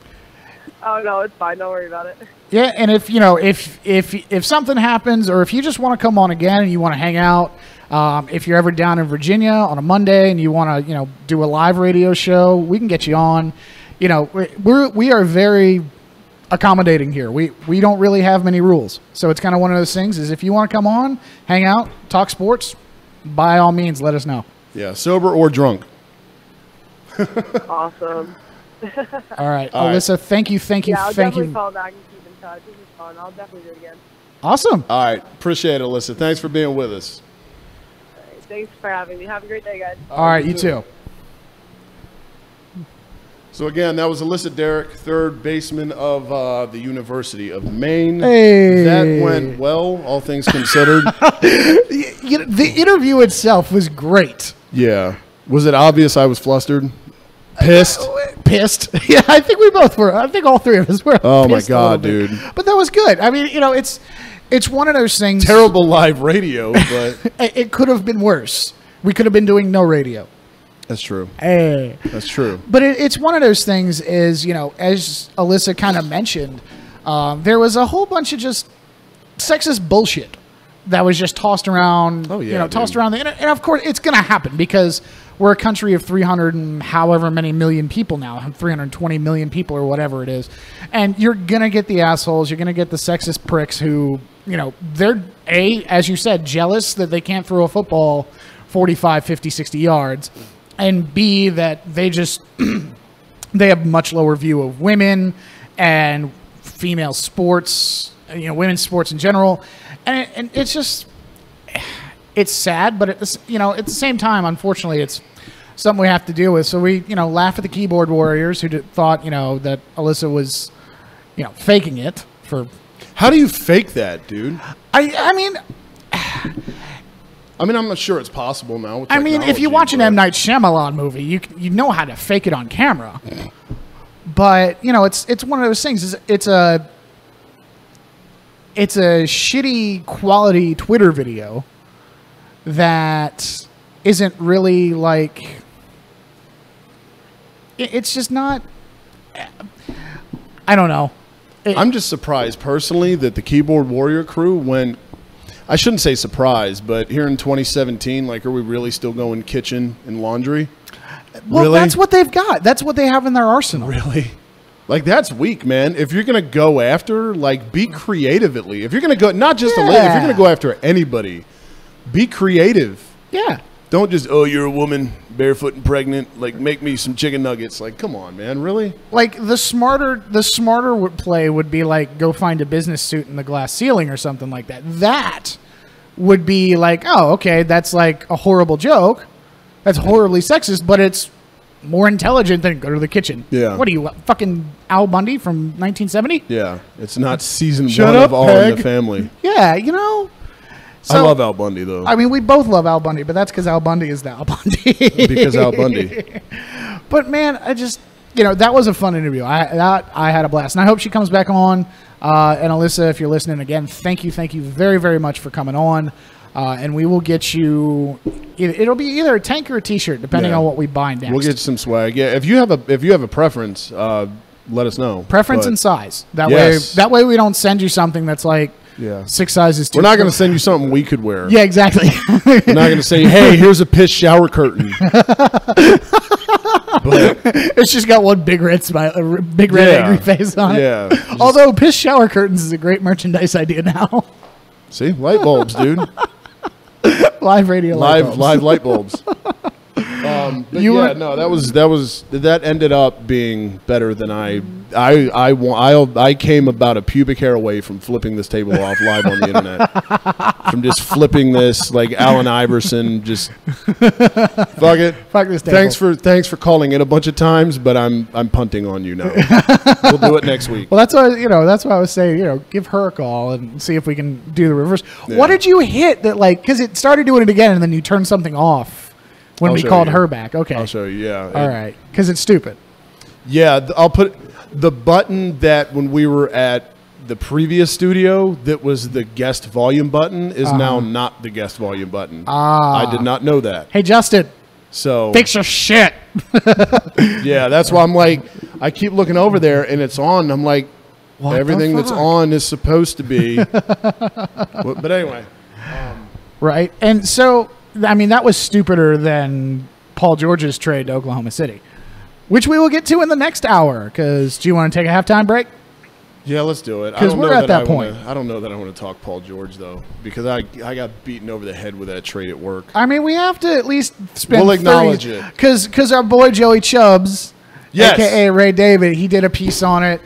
Oh, no, it's fine. Don't worry about it. Yeah, and if something happens, or if you just want to come on again and you want to hang out, if you're ever down in Virginia on a Monday and you want to do a live radio show, we can get you on. We are very accommodating here. We don't really have many rules, so it's kind of one of those things. Is if you want to come on, hang out, talk sports, by all means, let us know. Yeah, sober or drunk. Awesome. All right, All right. Alyssa, thank you. Yeah, I'll Thank definitely you. call back and keep in touch. This is fun. I'll definitely do it again. Awesome. All right. Appreciate it, Alyssa. Thanks for being with us. All right, thanks for having me. Have a great day, guys. All right, you too. So, again, that was Alyssa Derrick, third baseman of the University of Maine. Hey. That went well, all things considered. The interview itself was great. Yeah. Was it obvious I was flustered? Pissed? Pissed. Yeah, I think we both were. I think all three of us were. Oh, my pissed a God, little bit. dude. But that was good. I mean, it's one of those things. Terrible live radio, but It could have been worse. We could have been doing no radio. that's true. Hey. That's true. But it's one of those things is, as Alyssa kind of mentioned, there was a whole bunch of just sexist bullshit that was just tossed around, Oh, yeah, tossed dude. around the internet. And of course, it's going to happen because we're a country of 300 and however many million people now, 320 million people or whatever it is. And you're going to get the assholes. You're going to get the sexist pricks who, they're, as you said, jealous that they can't throw a football 45, 50, 60 yards. And B, that they just, they have a much lower view of women and female sports, women's sports in general. And it's just, it's sad, but it's, at the same time, unfortunately, it's something we have to deal with. So we, laugh at the keyboard warriors who thought, that Alyssa was, faking it for. How do you fake that, dude? I mean, I'm not sure it's possible now. With if you technology, watch an but- M. Night Shyamalan movie, you know how to fake it on camera. But it's one of those things. It's a shitty quality Twitter video that isn't really like. It's just not. I don't know. I'm just surprised personally that the Keyboard Warrior crew went. I shouldn't say surprised, but here in 2017, are we really still going kitchen and laundry? Well, Really? that's what they've got. That's what they have in their arsenal. Really? Like, that's weak, man. If you're going to go after, like, be creative at least. If you're going to go, not just a lady, if you're going to go after anybody, be creative. Yeah. Don't just, oh, you're a woman, barefoot and pregnant, like, make me some chicken nuggets. Like, come on, man, really? Like, the smarter play would be, like, go find a business suit in the glass ceiling or something like that. That would be like, oh, okay, that's, like, a horrible joke. That's horribly sexist, but it's more intelligent than go to the kitchen. Yeah. What are you, fucking Al Bundy from 1970? Yeah. It's not season Shut one up, of All Peg. in the Family. Yeah, you know. I love Al Bundy, though. I mean, we both love Al Bundy, but that's because Al Bundy is the Al Bundy. Because Al Bundy. But, man, I just, that was a fun interview. I had a blast. And I hope she comes back on. And Alyssa, if you're listening again, thank you very, very much for coming on. And we will get you. It'll be either a tank or a T-shirt, depending on what we buy next. We'll get you some swag. Yeah, if you have a preference, let us know. Preference and size. Yes. That way we don't send you something that's like 6 sizes too. We're not going to send you something we could wear. Yeah, exactly. We're not going to say, hey, here's a piss shower curtain. But it's just got one big red smile, big red angry face on it. Yeah. Although piss shower curtains is a great merchandise idea now. See, light bulbs, dude. Live radio light bulbs. Live light bulbs. That ended up being better than I came about a pubic hair away from flipping this table off live on the internet. From just flipping this like Allen Iverson, just fuck it. Fuck this table. Thanks for calling it a bunch of times, but I'm punting on you now. We'll do it next week. Well, that's why I was saying, give her a call and see if we can do the reverse. Yeah. What did you hit that because it started doing it again and then you turned something off when we called her back? Okay. I'll show you, yeah. All right. Because it's stupid. Yeah, I'll put the button that when we were at the previous studio that was the guest volume button is now not the guest volume button. I did not know that. Hey, Justin. So fix your shit. Yeah, that's why I'm like, I keep looking over there and it's on. I'm like, everything that's on is supposed to be. But anyway. Right. And so, I mean, that was stupider than Paul George's trade to Oklahoma City, which we will get to in the next hour. Because do you want to take a halftime break? Yeah, let's do it. Because we're at that point. I don't know that I want to talk Paul George, though, because I got beaten over the head with that trade at work. I mean, we have to at least spend We'll acknowledge it. Because our boy Joey Chubbs, a.k.a. Ray David, he did a piece on it.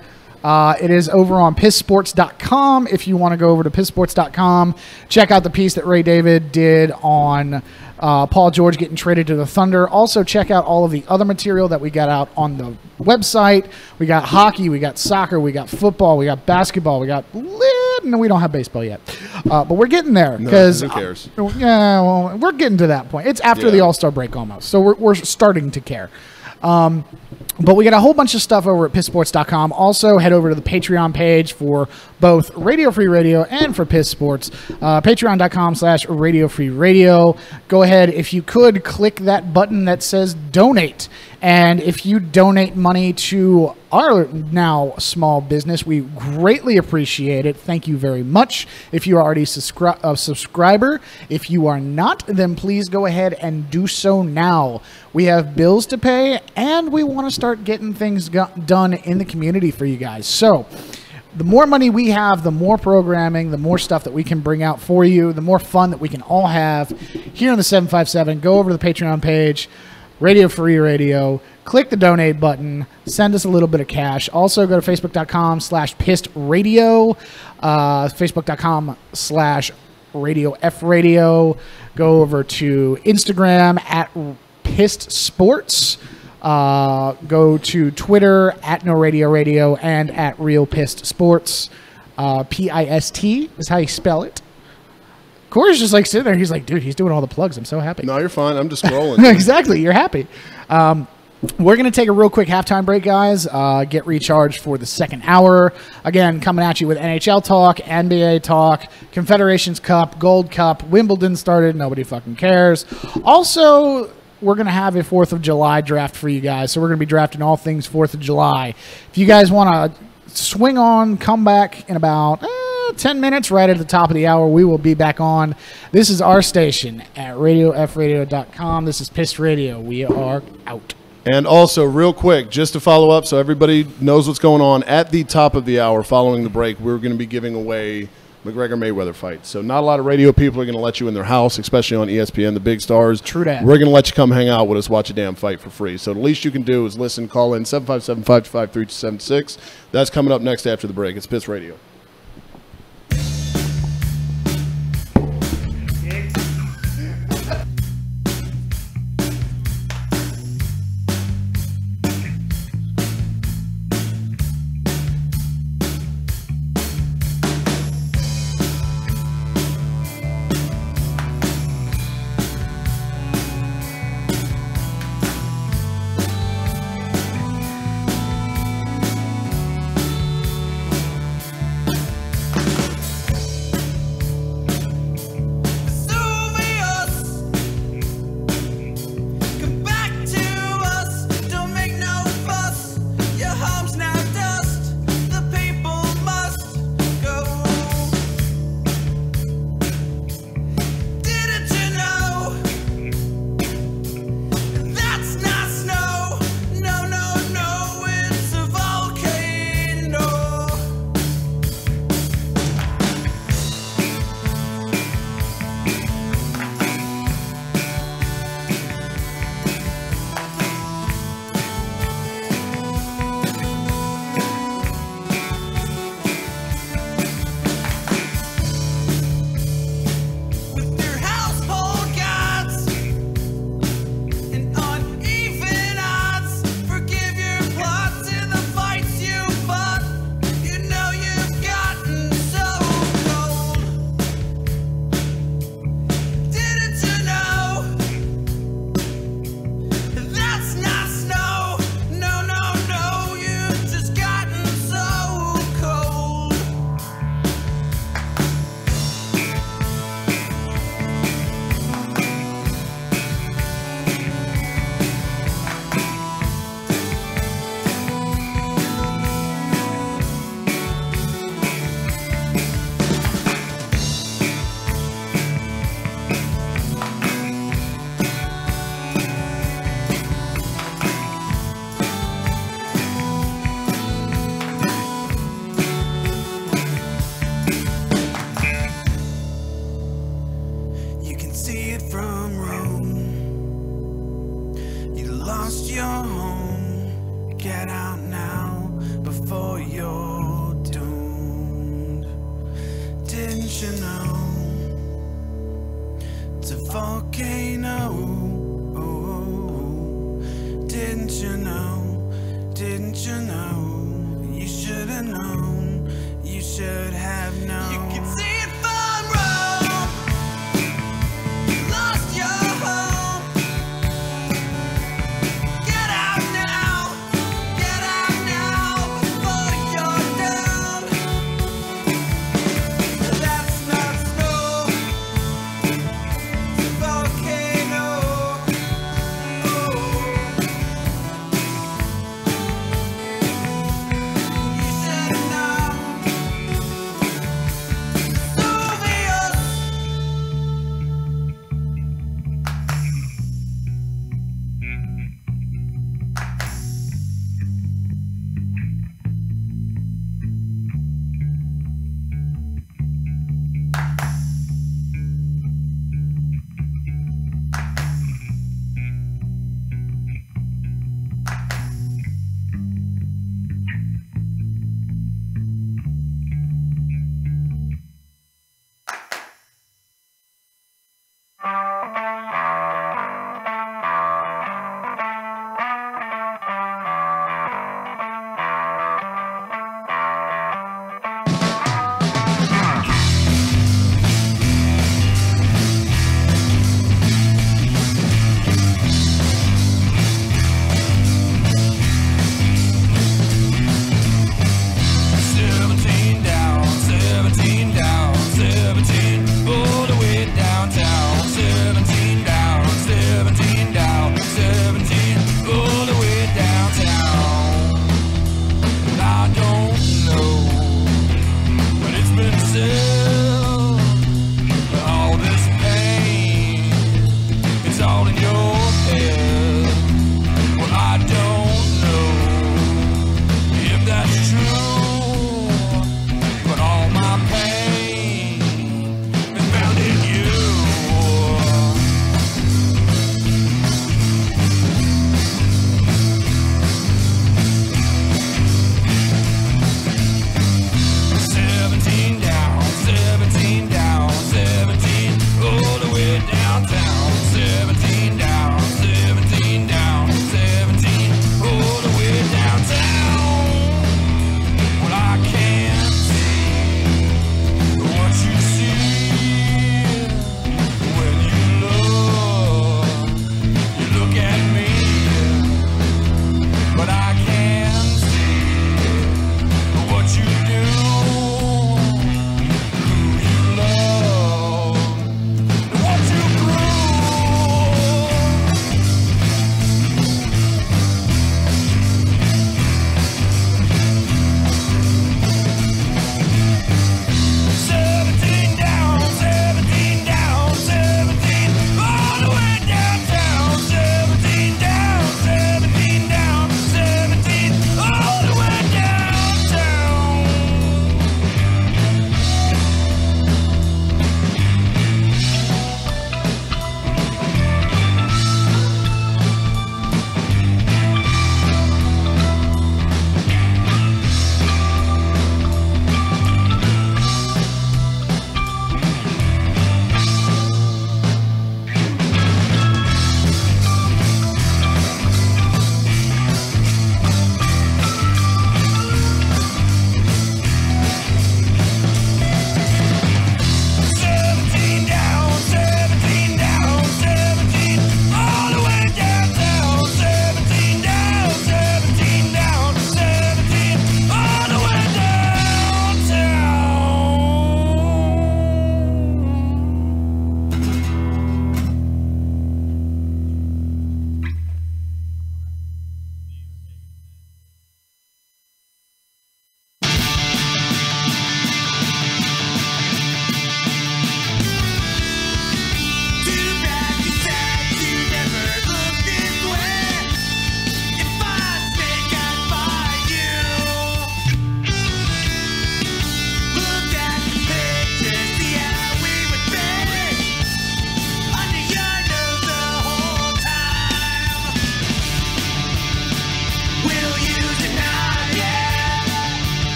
It is over on PISTsports.com. If you want to go over to PISTsports.com, check out the piece that Ray David did on Paul George getting traded to the Thunder. Also, check out all of the other material that we got out on the website. We got hockey, we got soccer, we got football, we got basketball, we got... No, we don't have baseball yet. But we're getting there. Because who cares? Yeah, well, we're getting to that point. It's after the All-Star break almost. So we're starting to care. But we got a whole bunch of stuff over at PISTsports.com. Also, head over to the Patreon page for both Radio Free Radio and for PIST Sports. Patreon.com/Radio Free Radio. Go ahead, if you could, click that button that says donate. And if you donate money to our now small business, we greatly appreciate it. Thank you very much. If you are already a subscriber, if you are not, then please go ahead and do so now. We have bills to pay, and we want to start getting things done in the community for you guys. So the more money we have, the more programming, the more stuff that we can bring out for you, the more fun that we can all have here on the 757. Go over to the Patreon page, Radio Free Radio, click the donate button, send us a little bit of cash. Also go to Facebook.com/PISTradio, Facebook.com/RadioFradio. Go over to Instagram at PIST Sports. Go to Twitter at No Radio Radio and at Real PIST Sports. PIST is how you spell it. Corey's just like sitting there. He's like, dude, he's doing all the plugs. I'm so happy. No, you're fine. I'm just scrolling. Exactly. You're happy. We're going to take a real quick halftime break, guys. Get recharged for the second hour. Again, coming at you with NHL talk, NBA talk, Confederations Cup, Gold Cup, Wimbledon started. Nobody fucking cares. Also, we're going to have a 4th of July draft for you guys. So we're going to be drafting all things 4th of July. If you guys want to swing on, come back in about 10 minutes right at the top of the hour. We will be back on. This is our station at radiofradio.com. This is PIST Radio. We are out. And also, real quick, just to follow up so everybody knows what's going on, at the top of the hour following the break, we're going to be giving away McGregor-Mayweather fight. So not a lot of radio people are going to let you in their house, especially on ESPN, the big stars. True that. We're going to let you come hang out with us, watch a damn fight for free. So the least you can do is listen, call in 757-525-3276. That's coming up next after the break. It's PIST Radio.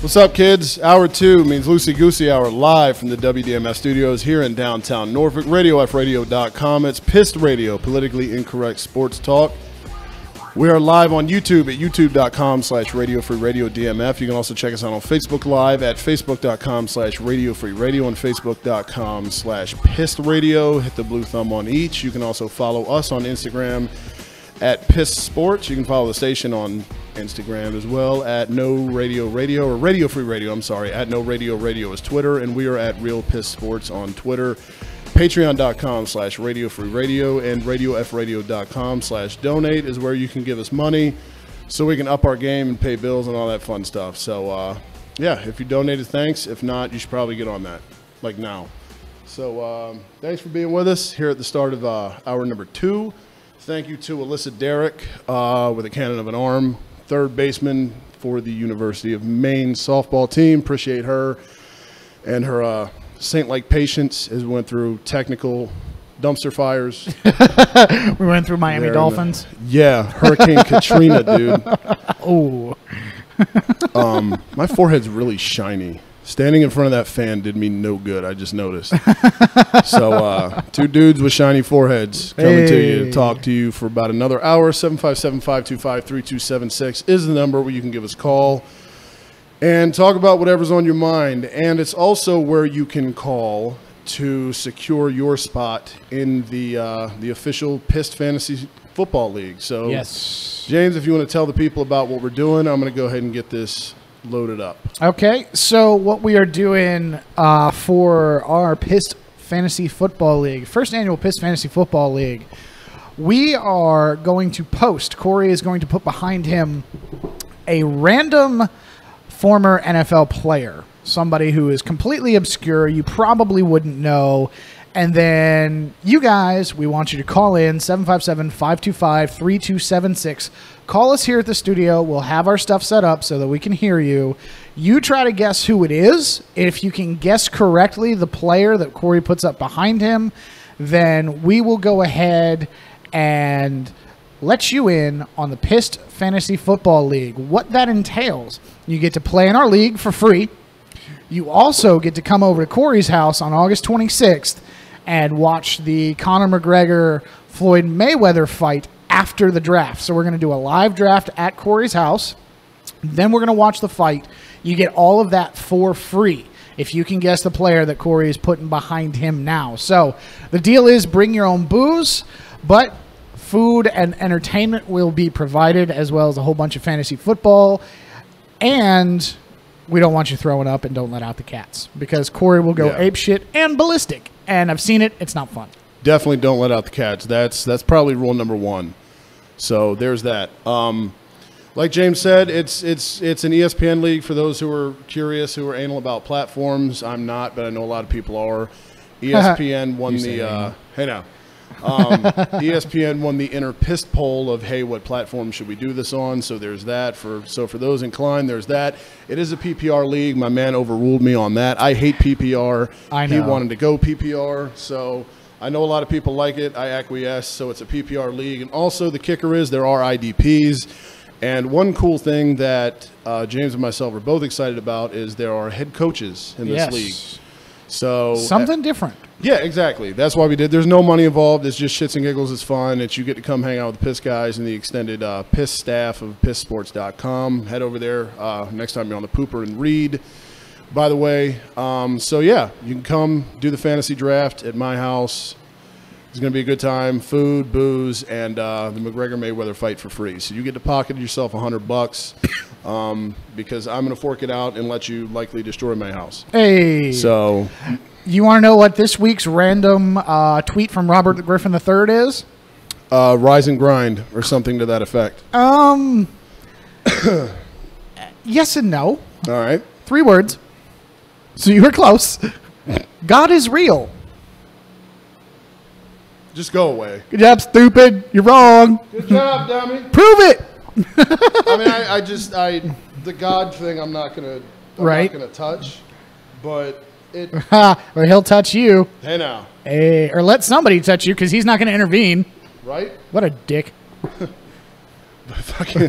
What's up, kids? Hour 2 means Loosey Goosey Hour live from the WDMF studios here in downtown Norfolk. RadioFradio.com. It's PIST Radio, politically incorrect sports talk. We are live on YouTube at youtube.com/Radio Free Radio DMF. You can also check us out on Facebook Live at facebook.com/Radio Free Radio and facebook.com/PIST Radio. Hit the blue thumb on each. You can also follow us on Instagram at PIST Sports. You can follow the station on Instagram as well at No Radio Radio, or Radio Free Radio, I'm sorry, at No Radio Radio is Twitter, and we are at Real PIST Sports on Twitter. Patreon.com/Radio Free Radio and RadioFradio.com/donate is where you can give us money so we can up our game and pay bills and all that fun stuff. So, yeah, if you donated, thanks. If not, you should probably get on that, like now. So, thanks for being with us here at the start of hour number 2. Thank you to Alyssa Derrick with a cannon of an arm, third baseman for the University of Maine softball team. Appreciate her and her saint-like patience as we went through technical dumpster fires. We went through Miami Dolphins. Hurricane Katrina, dude. Oh. My forehead's really shiny. Standing in front of that fan did me no good. I just noticed. So, two dudes with shiny foreheads coming to you to talk to you for about another hour. 757-525-3276 is the number where you can give us a call and talk about whatever's on your mind. And it's also where you can call to secure your spot in the official PIST Fantasy Football League. So, yes, James, if you want to tell the people about what we're doing, I'm going to go ahead and get this loaded up. Okay, so what we are doing for our PIST Fantasy Football League, first annual PIST Fantasy Football League, we are going to post, Corey is going to put behind him a random former NFL player, somebody who is completely obscure, you probably wouldn't know, and then you guys, we want you to call in 757-525-3276. Call us here at the studio. We'll have our stuff set up so that we can hear you. You try to guess who it is. If you can guess correctly the player that Corey puts up behind him, then we will go ahead and let you in on the PIST Fantasy Football League. What that entails, you get to play in our league for free. You also get to come over to Corey's house on August 26th and watch the Conor McGregor-Floyd Mayweather fight after the draft. So we're going to do a live draft at Corey's house. Then we're going to watch the fight. You get all of that for free if you can guess the player that Corey is putting behind him now. So the deal is bring your own booze, but food and entertainment will be provided, as well as a whole bunch of fantasy football. And we don't want you throwing up, and don't let out the cats, because Corey will go apeshit and ballistic. And I've seen it. It's not fun. Definitely don't let out the cats. That's probably rule number 1. So there's that. Like James said, it's an ESPN league for those who are curious, who are anal about platforms. I'm not, but I know a lot of people are. ESPN won the ESPN won the inner PIST poll of, hey, what platform should we do this on? So there's that. For those inclined, there's that. It is a PPR league. My man overruled me on that. I hate PPR. I know. He wanted to go PPR, so I know a lot of people like it. I acquiesce, so it's a PPR league. And also the kicker is there are IDPs. And one cool thing that James and myself are both excited about is there are head coaches in this league. So something different. Yeah, exactly. That's why we did. There's no money involved. It's just shits and giggles. It's fun. It's you get to come hang out with the PIST guys and the extended PIST staff of PISTsports.com. Head over there next time you're on the pooper and read. By the way, so yeah, you can come do the fantasy draft at my house. It's going to be a good time. Food, booze, and the McGregor-Mayweather fight for free. So you get to pocket yourself $100 because I'm going to fork it out and let you likely destroy my house. Hey. So you want to know what this week's random tweet from Robert Griffin III is? Rise and grind or something to that effect. Yes and no. All right. 3 words. So you were close. God is real. Just go away. Good job, stupid. You're wrong. Good job, dummy. Prove it. I mean, the God thing I'm not going to touch, but it. Well, he'll touch you. Hey, now. Hey, or let somebody touch you because he's not going to intervene. Right? What a dick. Fucking.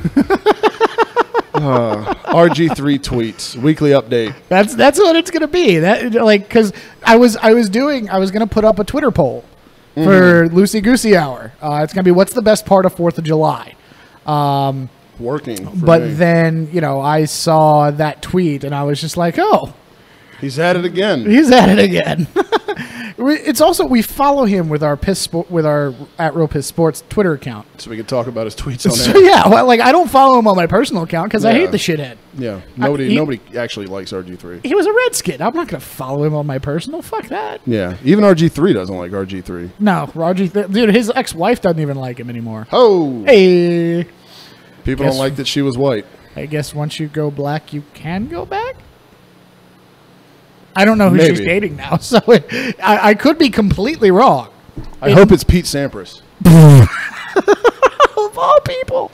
RG3 tweets, weekly update. That's what it's gonna be. That because I was gonna put up a Twitter poll for Loosey Goosey Hour. It's gonna be what's the best part of 4th of July. Working, but me. then I saw that tweet and I was just like, oh, he's at it again. It's also we follow him with our at Real Piss Sports Twitter account, so we can talk about his tweets on so, there. yeah, well, like I don't follow him on my personal account because I hate the shithead. Yeah, nobody actually likes RG3. He was a Redskin. I'm not gonna follow him on my personal. Fuck that. Yeah, even RG3 doesn't like RG3. No, dude, his ex-wife doesn't even like him anymore. Oh, hey, people don't like that she was white. I guess once you go black, you can go back. I don't know who she's dating now, so I could be completely wrong. I hope it's Pete Sampras. Of all people.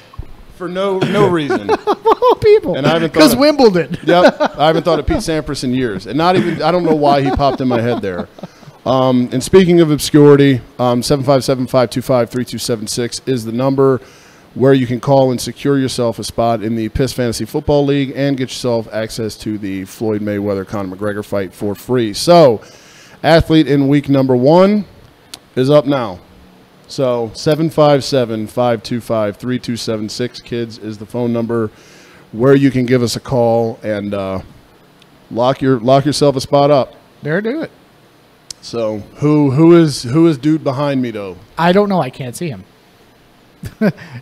For no reason. Of all people. And I haven't because Wimbledon. Yep, I haven't thought of Pete Sampras in years, and I don't know why he popped in my head there. And speaking of obscurity, 757-525-3276 is the number where you can call and secure yourself a spot in the PIST Fantasy Football League and get yourself access to the Floyd Mayweather-Conor McGregor fight for free. So, athlete in week number 1 is up now. So, 757-525-3276, kids, is the phone number where you can give us a call and lock yourself a spot up. There, do it. So, who is dude behind me, though? I don't know. I can't see him.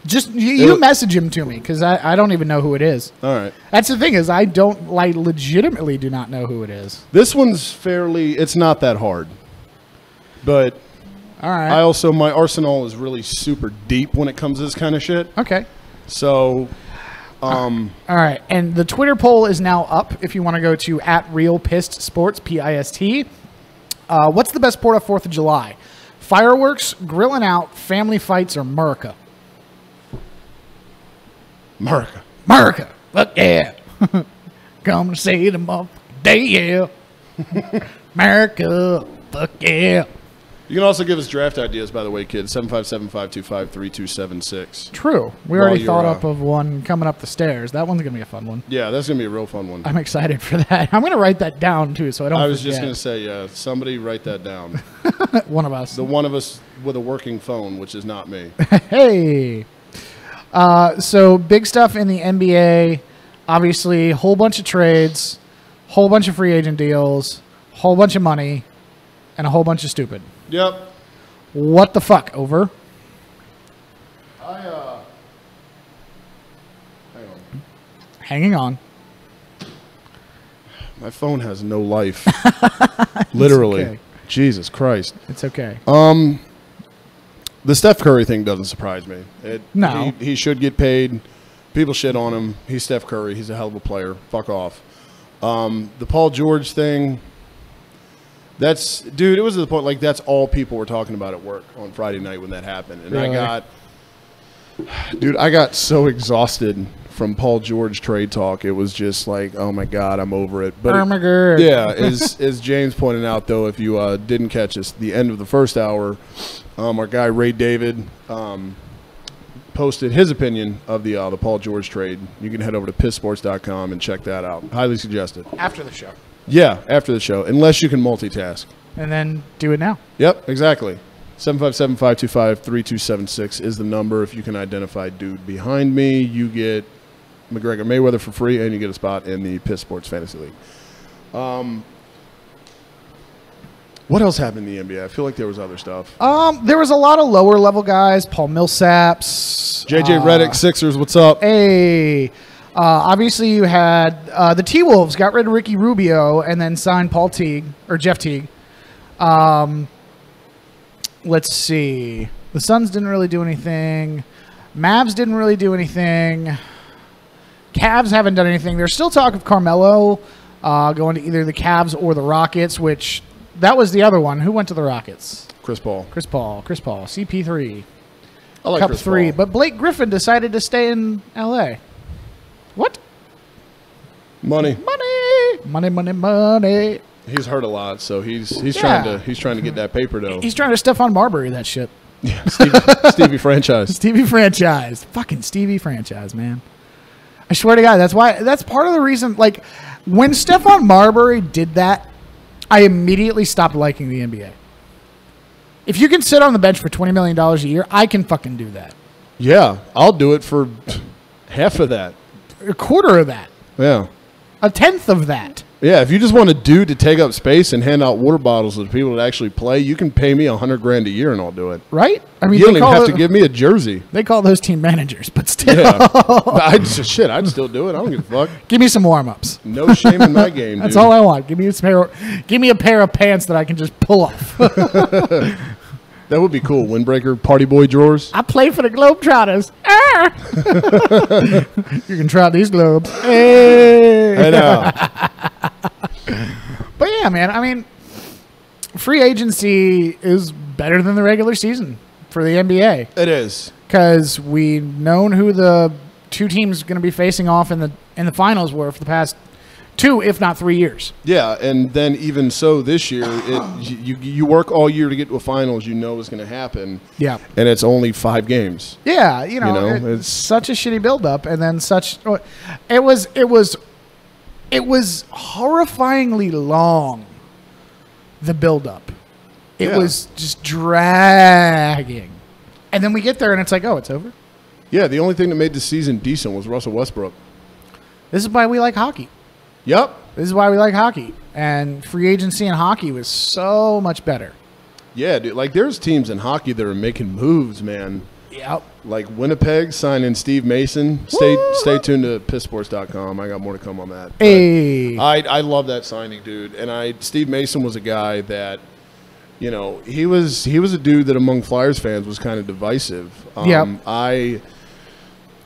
Just you message him to me because I don't even know who it is. All right. That's the thing is I legitimately do not know who it is. This one's it's not that hard. But all right. My arsenal is really super deep when it comes to this kind of shit. Okay. So all right. And the Twitter poll is now up if you want to go to @RealPistSports, PIST. What's the best part of 4th of July? Fireworks, grilling out, family fights, or America? America. Fuck yeah. Come to see the motherfucking day, yeah. America. Fuck yeah. You can also give us draft ideas, by the way, kids. 757-525-3276. True. We already thought up of one coming up the stairs. That one's going to be a fun one. Yeah, that's going to be a real fun one. I'm excited for that. I'm going to write that down, too, so I don't I was forget. just going to say, yeah, somebody write that down. One of us. The one of us with a working phone, which is not me. Hey. So big stuff in the NBA. Obviously, whole bunch of trades, whole bunch of free agent deals, whole bunch of money, and a whole bunch of stupid. Yep. What the fuck? Over. Hang on. Hanging on. My phone has no life. Literally. Okay. Jesus Christ. It's okay. The Steph Curry thing doesn't surprise me. No. He should get paid. People shit on him. He's Steph Curry. He's a hell of a player. Fuck off. The Paul George thing, dude, it was to the point, that's all people were talking about at work on Friday night when that happened. And really? I got so exhausted from Paul George trade talk. It was just like, oh my God, I'm over it. But as James pointed out, though, if you didn't catch us, the end of the first hour, our guy Ray David posted his opinion of the Paul George trade. You can head over to pissports.com and check that out. Highly suggested. After the show. Yeah, after the show, unless you can multitask. And then do it now. Yep, exactly. 757-525-3276 is the number. If you can identify dude behind me, you get McGregor Mayweather for free, and you get a spot in the PIST Sports Fantasy League. What else happened in the NBA? I feel like there was other stuff. There was a lot of lower level guys. Paul Millsaps. JJ Redick, Sixers, what's up? Hey. Obviously, you had the T-Wolves got rid of Ricky Rubio and then signed Jeff Teague. Let's see. The Suns didn't really do anything. Mavs didn't really do anything. Cavs haven't done anything. There's still talk of Carmelo going to either the Cavs or the Rockets, which that was the other one. Who went to the Rockets? Chris Paul. CP3. I like Cup Chris 3. Paul. But Blake Griffin decided to stay in L.A. What? Money. He's hurt a lot, so he's trying to get that paper though. He's trying to Stephon Marbury that shit. Yeah, Stevie franchise. Stevie franchise. Fucking Stevie franchise, man. I swear to God, that's part of the reason. Like, when Stephon Marbury did that, I immediately stopped liking the NBA. If you can sit on the bench for $20 million a year, I can fucking do that. Yeah, I'll do it for half of that. A quarter of that. Yeah. A tenth of that. Yeah, if you just want a dude to take up space and hand out water bottles to people that actually play, you can pay me $100,000 a year and I'll do it. Right? I mean, you don't even have to give me a jersey. They call those team managers, but still. Yeah. I'd still do it. I don't give a fuck. Give me some warm-ups. No shame in my game, That's dude. all I want. Give me a pair of pants that I can just pull off. That would be cool. Windbreaker party boy drawers. I play for the Globetrotters. You can try these globes. Hey. I know. But yeah, man, I mean, free agency is better than the regular season for the NBA. It is. Because we've known who the two teams going to be facing off in the finals were for the past 2, if not 3 years. Yeah, and then even so this year, you work all year to get to a finals you know is going to happen. Yeah. And it's only 5 games. Yeah, it's such a shitty buildup, and then it was horrifyingly long, the buildup. It was just dragging. And then we get there, and it's like, oh, it's over? Yeah, the only thing that made the season decent was Russell Westbrook. This is why we like hockey. Yep. This is why we like hockey. And free agency in hockey was so much better. Yeah, dude. Like, there's teams in hockey that are making moves, man. Yep. Like Winnipeg signing Steve Mason. Stay tuned to PISTsports.com. I got more to come on that. Hey. I love that signing, dude. And Steve Mason was a guy that, he was a dude that among Flyers fans was kind of divisive. Yep.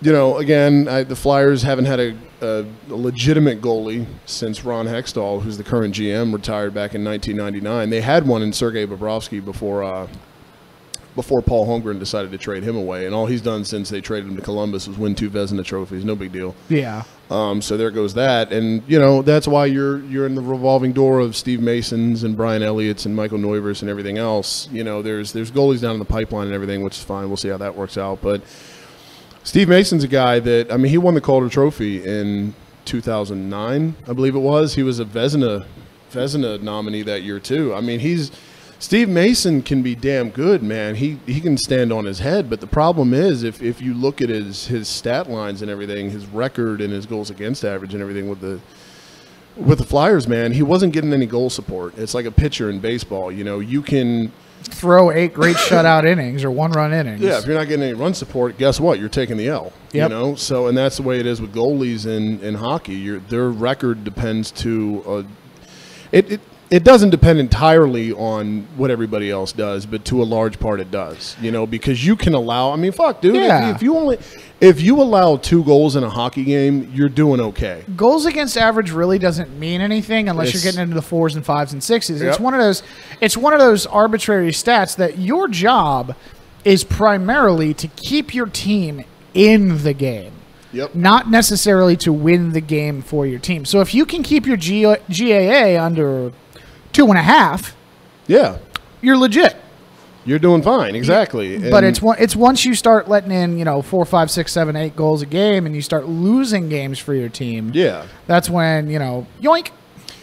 The Flyers haven't had a legitimate goalie since Ron Hextall, who's the current GM, retired back in 1999. They had one in Sergei Bobrovsky before Paul Holmgren decided to trade him away, and all he's done since they traded him to Columbus was win 2 Vezina trophies. No big deal. Yeah. So there goes that, and that's why you're in the revolving door of Steve Masons and Brian Elliott's and Michael Neuvers and everything else. There's goalies down in the pipeline and everything, which is fine. We'll see how that works out, but Steve Mason's a guy that, he won the Calder Trophy in 2009, I believe it was. He was a Vezina nominee that year too. Steve Mason can be damn good, man. He can stand on his head, but the problem is if you look at his stat lines and everything, his record and his goals against average and everything with the Flyers, man, he wasn't getting any goal support. It's like a pitcher in baseball. You can throw 8 great shutout innings or 1-run innings. Yeah, if you're not getting any run support, guess what? You're taking the L. Yep. So, and that's the way it is with goalies in hockey. Their record depends to it doesn't depend entirely on what everybody else does, but to a large part it does. Because you can allow. Fuck, dude. Yeah. If you allow 2 goals in a hockey game, you're doing okay. Goals against average really doesn't mean anything unless you're getting into the 4s and 5s and 6s. Yep. It's one of those arbitrary stats that your job is primarily to keep your team in the game. Yep. Not necessarily to win the game for your team. So if you can keep your GAA under 2.5, yeah, you're legit. You're doing fine, exactly. But it's once you start letting in 4, 5, 6, 7, 8 goals a game, and you start losing games for your team. Yeah, that's when yoink.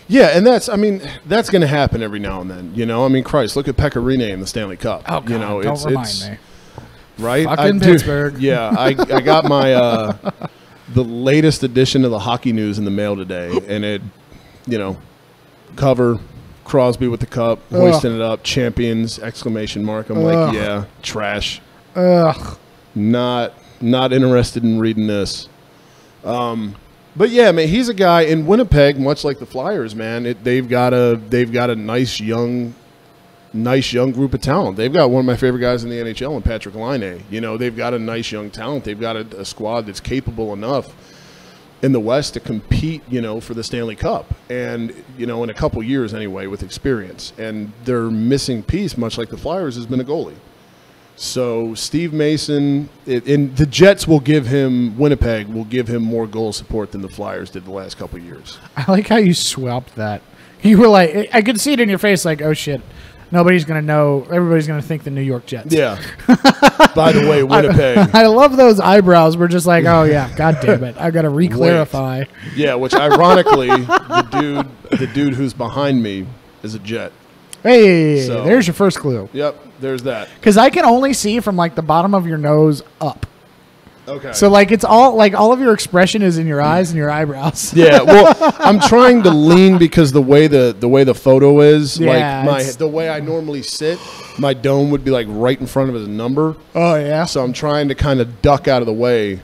Yeah, and that's going to happen every now and then. Christ, look at Pekka Rinne in the Stanley Cup. Oh God, don't remind me. Right, fucking Pittsburgh. Yeah, I got my the latest edition of the Hockey News in the mail today, and it, cover. Crosby with the cup, hoisting it up, champions, exclamation mark. I'm like, yeah, trash. Ugh. Not interested in reading this. But yeah, man, he's a guy in Winnipeg, much like the Flyers, man. They've got a nice young group of talent. They've got one of my favorite guys in the NHL, in Patrick Laine. They've got a nice young talent. They've got a squad that's capable enough in the West to compete, for the Stanley Cup, and in a couple years anyway, with experience. And their missing piece, much like the Flyers, has been a goalie. So Steve Mason, and the Jets Winnipeg will give him more goal support than the Flyers did the last couple years. I like how you swapped that. You were like, I could see it in your face, like, oh shit, Nobody's going to know. Everybody's going to think the New York Jets. Yeah. By the way, Winnipeg. I love those eyebrows. We're just like, oh, yeah, God damn it. I've got to re-clarify. Yeah, which ironically, the dude who's behind me is a Jet. Hey, So- there's your first clue. Yep, there's that. Because I can only see from, like, the bottom of your nose up. Okay. So, like, it's all, like, all of your expression is in your eyes and your eyebrows. Yeah, well, I'm trying to lean because the way the photo is, Yeah, like it's- the way I normally sit, my dome would be like right in front of his number. Oh, yeah. So I'm trying to kind of duck out of the way.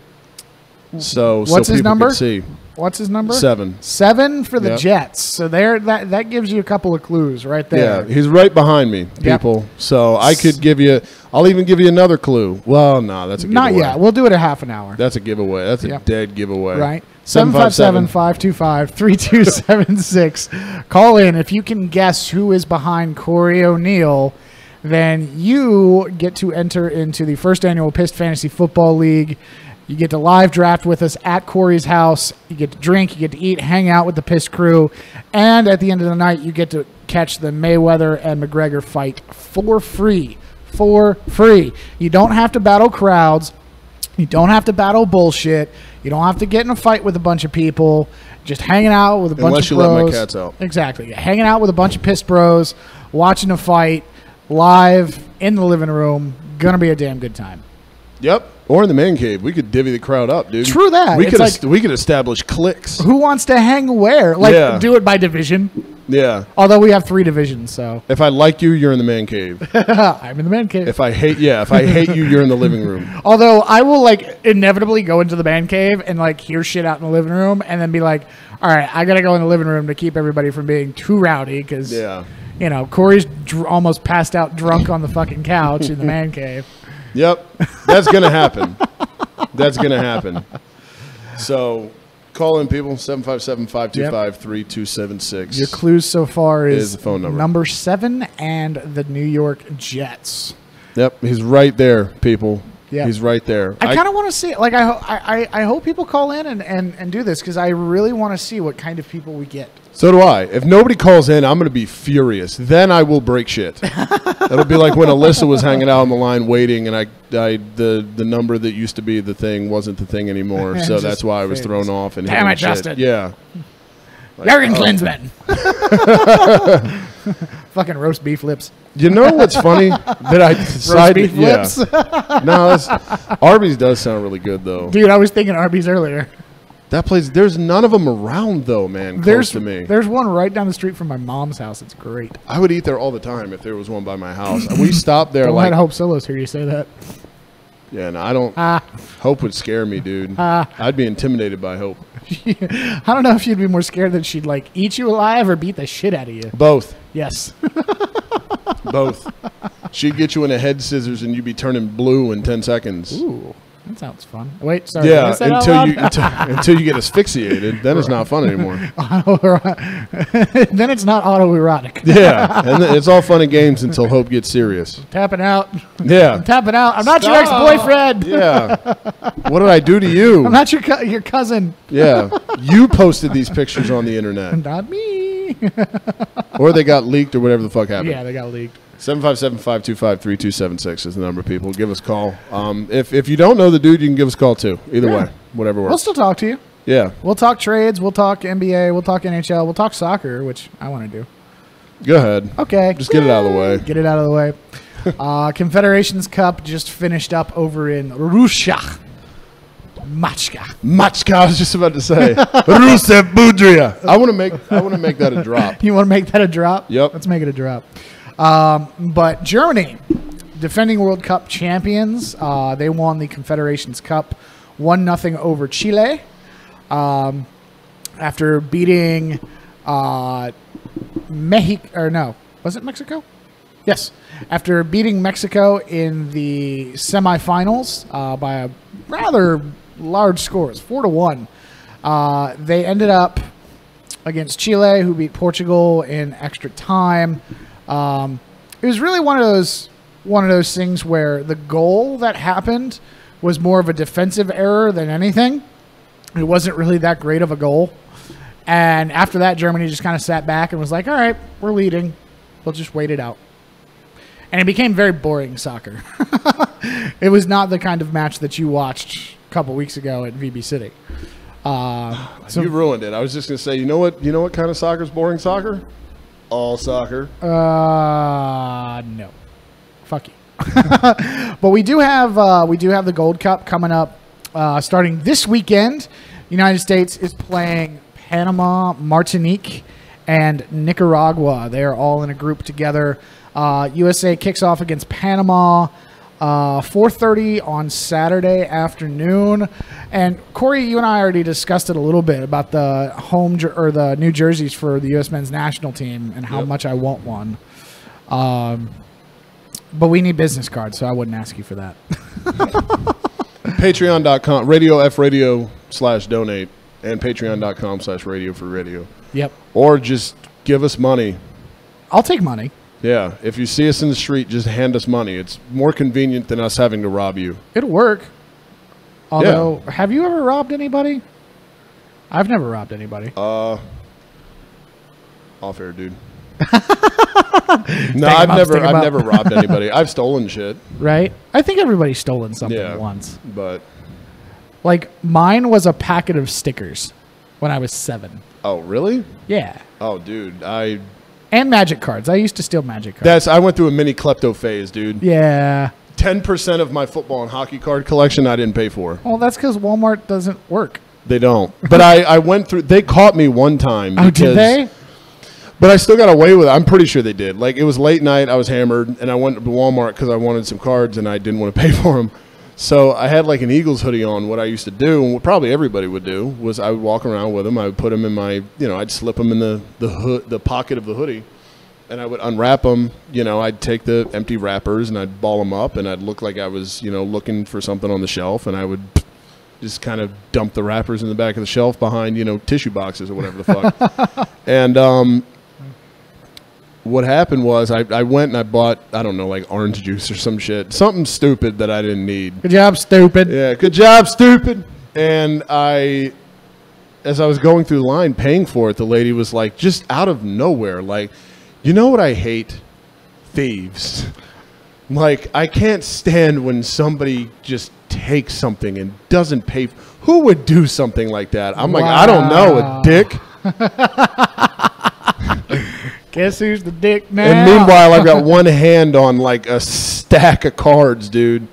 So What's so his people number? can see. What's his number? 7. 7 for the Yep. Jets. So there, that gives you a couple of clues right there. Yeah, he's right behind me, people. So I could give you. I'll even give you another clue. Well, no, that's a giveaway. Not yet. We'll do it a half an hour. That's a giveaway. That's a Yep. dead giveaway. Right. 757-525-3276. Call in. If you can guess who is behind Corey O'Neill, then you get to enter into the first annual PIST Fantasy Football League. You get to live draft with us at Corey's house. You get to drink, you get to eat, hang out with the PIST crew. And at the end of the night, you get to catch the Mayweather and McGregor fight for free. For free. You don't have to battle crowds. You don't have to battle bullshit. You don't have to get in a fight with a bunch of people. Just hanging out with a bunch Unless of you bros. let my cats out. Exactly. Hanging out with a bunch of PIST bros, watching a fight live in the living room. Gonna be a damn good time. Yep. Or in the man cave, we could divvy the crowd up, dude. True that. We It's could like- we could establish cliques. Who wants to hang where? Like, Yeah. do it by division. Yeah. Although we have 3 divisions, so If I like you, you're in the man cave. I'm in the man cave. If I hate you, you're in the living room. Although I will, like, inevitably go into the man cave and, like, hear shit out in the living room and then be like, all right, I got to go in the living room to keep everybody from being too rowdy because, Yeah. you know, Corey's almost passed out drunk on the fucking couch in the man cave. Yep. That's gonna happen. That's gonna happen. So call in, people. 757-525-3276. Your clues so far is the phone number. number 7 and the New York Jets. Yep. He's right there, people. Yep. He's right there. I kind of want to see it. Like, I hope people call in and do this because I really want to see what kind of people we get. So do I. If nobody calls in, I'm going to be furious. Then I will break shit. It'll be like when Alyssa was hanging out on the line waiting, and the number that used to be the thing wasn't the thing anymore. And so just that's why I was fades. thrown off. And Damn hitting it, shit. Justin. Yeah. Jurgen Klinsmann. Fucking roast beef lips. You know what's funny that I decided? beef lips? No, Arby's does sound really good though. Dude, I was thinking Arby's earlier. That place, there's none of them around though, man. Close to me. There's one right down the street from my mom's house. It's great. I would eat there all the time if there was one by my house. We stopped there Don't like, let Hope Solos hear you say that. yeah, no, I don't. Hope would scare me, dude. I'd be intimidated by Hope. I don't know if you'd be more scared that she'd like eat you alive or beat the shit out of you. Both. Yes. Both. She'd get you in a head scissors and you'd be turning blue in 10 seconds. Ooh, that sounds fun. Wait, sorry. did I Yeah, say that out loud? until you get asphyxiated, then it's not fun anymore. Then it's not autoerotic. Yeah, and it's all fun and games until Hope gets serious. Tapping out. Yeah. I'm tapping out. I'm not your ex-boyfriend. Yeah. What did I do to you? I'm not your cousin. Yeah. You posted these pictures on the internet. Not me. Or they got leaked or whatever the fuck happened. Yeah, they got leaked. 757-525-3276 is the number, people. Give us a call. If you don't know the dude, you can give us a call too. Either way, whatever works. We'll still talk to you. Yeah. We'll talk trades. We'll talk NBA. We'll talk NHL. We'll talk soccer, which I want to do. Go ahead. Okay. Just get it out of the way. Get it out of the way. Confederations Cup just finished up over in Russia. Machka, I was just about to say. Rusev Budria. I want to make that a drop. You want to make that a drop? Yep. Let's make it a drop. But Germany, defending World Cup champions, they won the Confederations Cup 1-0 over Chile. After beating was it Mexico? Yes. After beating Mexico in the semifinals by a rather large score, it's 4-1. They ended up against Chile, who beat Portugal in extra time. It was really one of those things where the goal that happened was more of a defensive error than anything. It wasn't really that great of a goal. And after that, Germany just kind of sat back and was like, all right, we're leading. We'll just wait it out. And it became very boring soccer. It was not the kind of match that you watched a couple weeks ago at VB City. So you ruined it. I was just gonna say, you know what kind of soccer is boring soccer? All soccer. No. Fuck you. But we do have the Gold Cup coming up, starting this weekend. United States is playing Panama, Martinique, and Nicaragua. They are all in a group together. USA kicks off against Panama 4:30 on Saturday afternoon. And Corey, you and I already discussed it a little bit about the the new jerseys for the U.S. men's national team and how much I want one. But we need business cards, so I wouldn't ask you for that. Patreon.com, radio/donate, and patreon.com/radio for radio. Yep. Or just give us money. I'll take money. Yeah. If you see us in the street, just hand us money. It's more convenient than us having to rob you. It'll work. Although, have you ever robbed anybody? I've never robbed anybody. Off air, dude. No, I've never robbed anybody. I've stolen shit. Right? I think everybody's stolen something once. But like mine was a packet of stickers when I was 7. Oh, really? Yeah. Oh, dude, and magic cards. I used to steal magic cards. I went through a mini klepto phase, dude. Yeah. 10% of my football and hockey card collection I didn't pay for. Well, that's because Walmart doesn't work. They don't. But I went through. They caught me one time. Oh, did they? But I still got away with it. I'm pretty sure they did. Like, it was late night. I was hammered, and I went to Walmart because I wanted some cards, and I didn't want to pay for them. So I had, like, an Eagles hoodie on. What I used to do, and what probably everybody would do, was I would walk around with them. I would put them in my, I'd slip them in the pocket of the hoodie, and I would unwrap them. I'd take the empty wrappers, and I'd ball them up, and I'd look like I was, looking for something on the shelf, and I would just kind of dump the wrappers in the back of the shelf behind, tissue boxes or whatever the fuck. And what happened was I went and I bought, I don't know, like orange juice or some shit. Something stupid that I didn't need. Good job, stupid. Yeah, good job, stupid. And as I was going through the line paying for it, the lady was like, just out of nowhere, like, you know what I hate? Thieves. Like, I can't stand when somebody just takes something and doesn't pay. Who would do something like that? I'm like, I don't know, a dick. Guess who's the dick now? And meanwhile, I've got one hand on like a stack of cards, dude.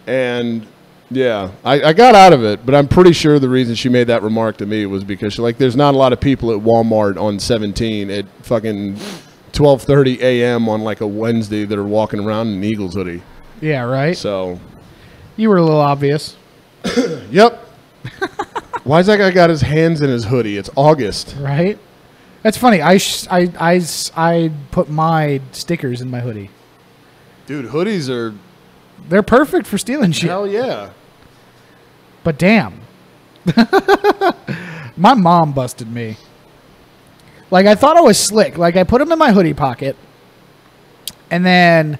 And yeah, I got out of it, but I'm pretty sure the reason she made that remark to me was because there's not a lot of people at Walmart on 17 at fucking 12:30 a.m. on like a Wednesday that are walking around in an Eagles hoodie. Yeah, right. So you were a little obvious. Yep. Why's that guy got his hands in his hoodie? It's August. Right. That's funny. I put my stickers in my hoodie. Dude, hoodies they're perfect for stealing shit. Hell yeah. But damn. My mom busted me. Like, I thought I was slick. Like, I put them in my hoodie pocket. And then,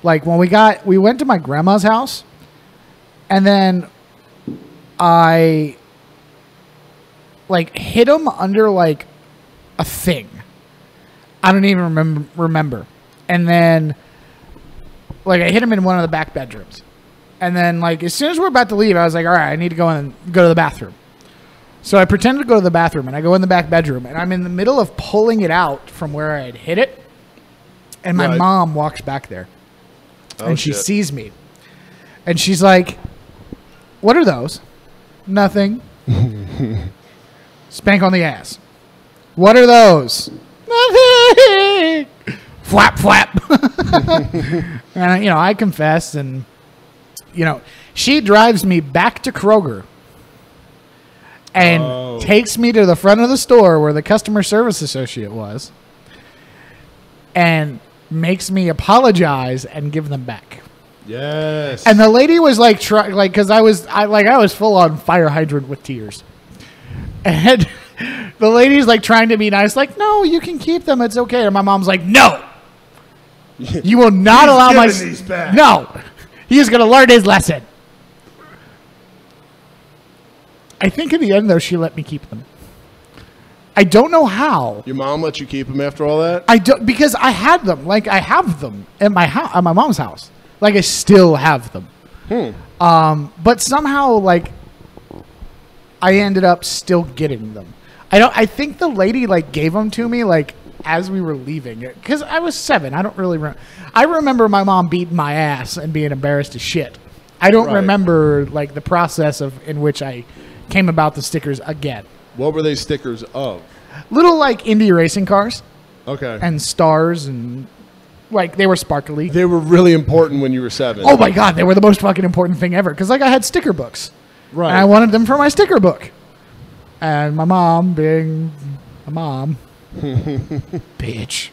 like, when we went to my grandma's house. And then I, like, hid them under, like, a thing. I don't even remember. And then, like, I hid him in one of the back bedrooms. And then, like, as soon as we're about to leave, I was like, all right, I need to go to the bathroom. So I pretended to go to the bathroom, and I go in the back bedroom, and I'm in the middle of pulling it out from where I had hid it. And my mom walks back there. And she sees me. And she's like, what are those? Nothing. Spank on the ass. What are those? Nothing. Flap, flap. And, I confess, and, she drives me back to Kroger and takes me to the front of the store where the customer service associate was and makes me apologize and give them back. Yes. And the lady was like, because I was full on fire hydrant with tears. And the lady's like trying to be nice, like, no, you can keep them. It's okay. And my mom's like, no, you will not allow my these back. No, he's going to learn his lesson. I think in the end, though, she let me keep them. I don't know how. Your mom let you keep them after all that? I don't, because I had them. Like, I have them at my house, at my mom's house. Like, I still have them. But somehow, like, I ended up still getting them. I think the lady, like, gave them to me, like, as we were leaving. Because I was 7. I don't really remember. I remember my mom beating my ass and being embarrassed as shit. I don't remember, like, the process in which I came about the stickers again. What were they stickers of? Little, like, Indy racing cars. Okay. And stars and, like, they were sparkly. They were really important when you were 7. Oh, my God. They were the most fucking important thing ever. Because, like, I had sticker books. Right. And I wanted them for my sticker book. And my mom, being a mom, bitch.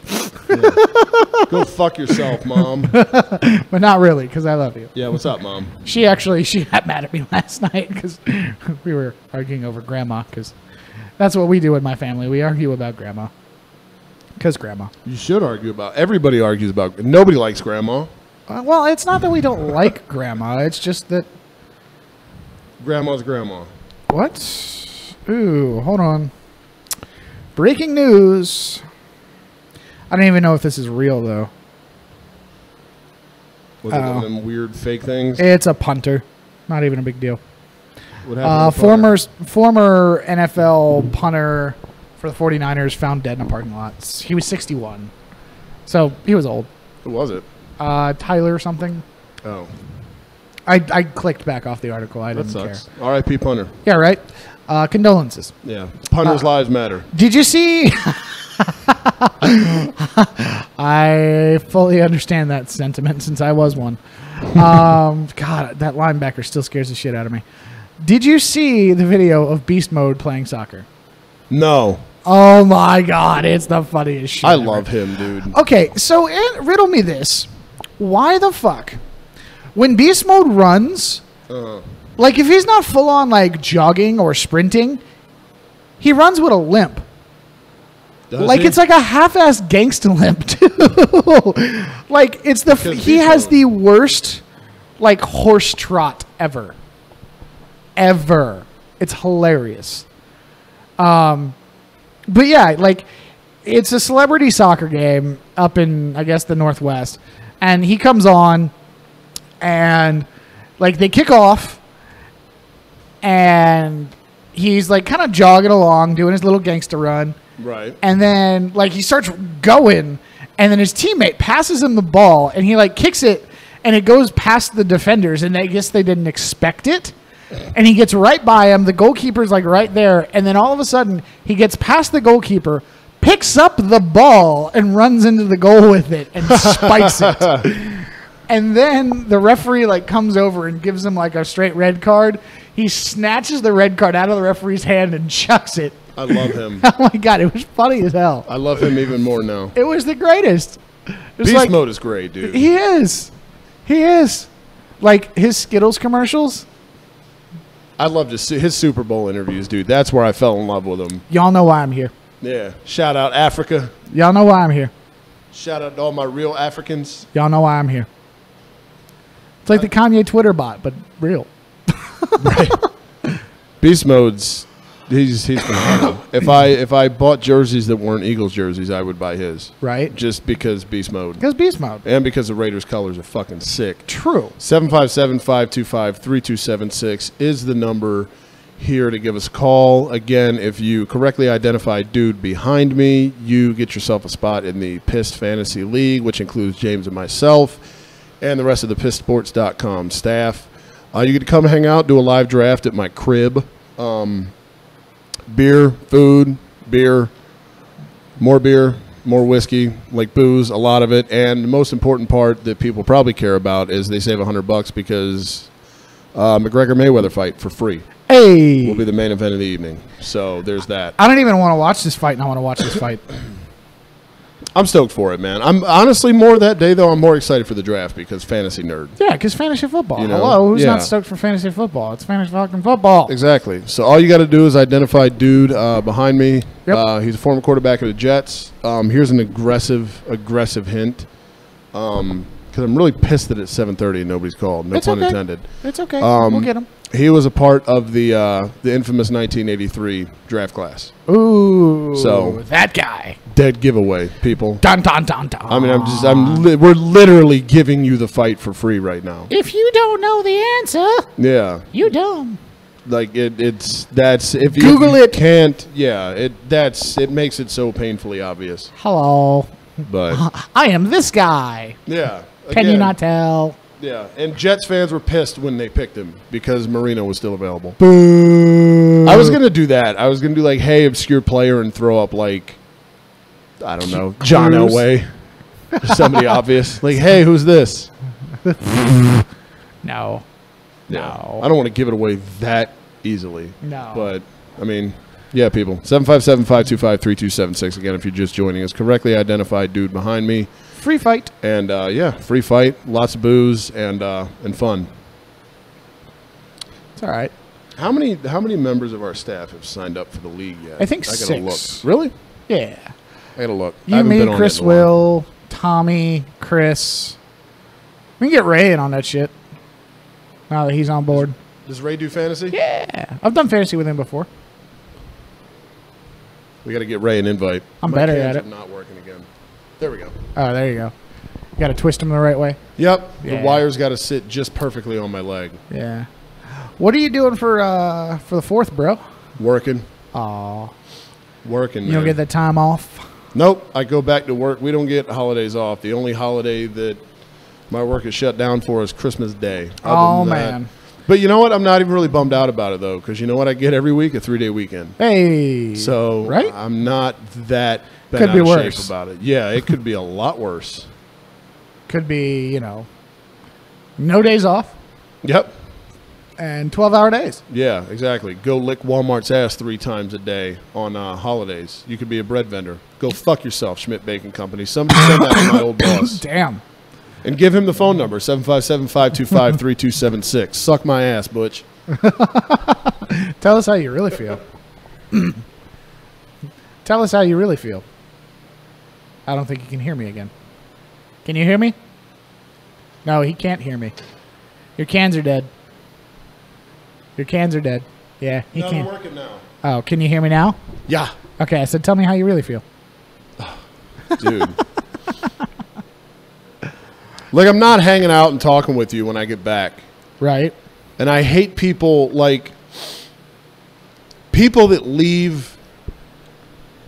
Yeah. Go fuck yourself, Mom. But not really, because I love you. Yeah, what's up, Mom? She got mad at me last night because we were arguing over grandma, because that's what we do in my family. We argue about grandma. Because grandma. You should argue about. Everybody argues about. Nobody likes grandma. Well, it's not that we don't like grandma. It's just that. Grandma's grandma. What? Ooh, hold on. Breaking news. I don't even know if this is real, though. Was it one of them weird fake things? It's a punter. Not even a big deal. What happened? Former NFL punter for the 49ers found dead in a parking lot. He was 61. So he was old. Who was it? Tyler or something. Oh. I clicked back off the article. I didn't care. R.I.P. punter. Yeah, right? Condolences. Yeah. Punters' lives matter. Did you see? I fully understand that sentiment since I was one. God, that linebacker still scares the shit out of me. Did you see the video of Beast Mode playing soccer? No. Oh my God, it's the funniest shit. I love him, dude. Okay, so riddle me this. Why the fuck, when Beast Mode runs, like if he's not full on like jogging or sprinting, he runs with a limp. Like it's like a half-assed gangsta limp too. Like it's he has the worst like horse trot ever. It's hilarious. But yeah, like it's a celebrity soccer game up in I guess the Northwest, and he comes on, and like they kick off, and he's like kind of jogging along, doing his little gangster run. Right. And then, like, he starts going, and then his teammate passes him the ball, and he, like, kicks it, and it goes past the defenders, and I guess they didn't expect it. And he gets right by him. The goalkeeper's, like, right there. And then all of a sudden, he gets past the goalkeeper, picks up the ball, and runs into the goal with it and spikes it. And then the referee, like, comes over and gives him, like, a straight red card. He snatches the red card out of the referee's hand and chucks it. I love him. Oh, my God. It was funny as hell. I love him even more now. It was the greatest. Beast Mode is great, dude. He is. He is. Like, his Skittles commercials. I love his Super Bowl interviews, dude. That's where I fell in love with him. Y'all know why I'm here. Yeah. Shout out Africa. Y'all know why I'm here. Shout out to all my real Africans. Y'all know why I'm here. It's like the Kanye Twitter bot, but real. Right. Beast Mode's... He's phenomenal. If I bought jerseys that weren't Eagles jerseys, I would buy his. Right. Just because Beast Mode. Because Beast Mode. And because the Raiders colors are fucking sick. True. 757-525-3276 is the number here to give us a call. Again, if you correctly identify dude behind me, you get yourself a spot in the PIST Fantasy League, which includes James and myself and the rest of the PISTSports.com staff. You get to come hang out, do a live draft at my crib. Beer, food, beer, more whiskey, like booze, a lot of it. And the most important part that people probably care about is they save $100 because McGregor-Mayweather fight for free. Hey. Will be the main event of the evening. So there's that. I don't even want to watch this fight, and I want to watch this fight. I'm stoked for it, man. I'm honestly more that day, though. I'm more excited for the draft because fantasy nerd. Yeah, because fantasy football. You know? Hello, who's Yeah. not stoked for fantasy football? It's fantasy fucking football. Exactly. So all you got to do is identify dude behind me. Yep. He's a former quarterback of the Jets. Here's an aggressive hint. because I'm really pissed that it's 7:30 and nobody's called. No pun intended. It's okay. We'll get him. He was a part of the infamous 1983 draft class. Ooh, so that guy. Dead giveaway, people. Dun dun dun dun. I mean, we're literally giving you the fight for free right now. If you don't know the answer, yeah, you dumb. Like that's if you Google it. Can't. Yeah, it makes it so painfully obvious. Hello, but I am this guy. Yeah. Can you not tell? Yeah, and Jets fans were pissed when they picked him because Marino was still available. Boo. I was going to do that. I was going to do like, hey, obscure player, and throw up like, I don't know, John Elway. Somebody obvious. Like, hey, who's this? No. Yeah. No. I don't want to give it away that easily. No. But, I mean, yeah, people. 757-525-3276. Again, if you're just joining us, correctly identified dude behind me. Free fight. And, yeah, free fight, lots of booze, and fun. It's all right. How many members of our staff have signed up for the league yet? I think gotta 6. Look. Really? Yeah. I gotta look. You, me, Chris, Will, Tommy, Chris. We can get Ray in on that shit. Now that he's on board. Does Ray do fantasy? Yeah. I've done fantasy with him before. We got to get Ray an invite. I'm better at it. Not working again. There we go. Oh, there you go. You got to twist him the right way. Yep. Yeah. The wire's got to sit just perfectly on my leg. Yeah. What are you doing for the 4th, bro? Working. Aw. Working, You don't get that time off? Nope. I go back to work. We don't get holidays off. The only holiday that my work is shut down for is Christmas Day. Oh, man. But you know what? I'm not even really bummed out about it, though, because you know what I get every week? A 3-day weekend. Hey. So right? I'm not that could out be of worse. shape about it. Yeah, it could be a lot worse. Could be, no days off Yep. and 12-hour days. Yeah, exactly. Go lick Walmart's ass 3 times a day on holidays. You could be a bread vendor. Go fuck yourself, Schmidt Bacon Company. Somebody send that to my old boss. Damn. And give him the phone number, 757-525-3276. Suck my ass, Butch. Tell us how you really feel. Tell us how you really feel. I don't think you can hear me again. Can you hear me? No, he can't hear me. Your cans are dead. Your cans are dead. Yeah, he can't. They're working now. Oh, can you hear me now? Yeah. Okay, I said tell me how you really feel. Dude. Like, I'm not hanging out and talking with you when I get back. Right. And I hate people, like, people that leave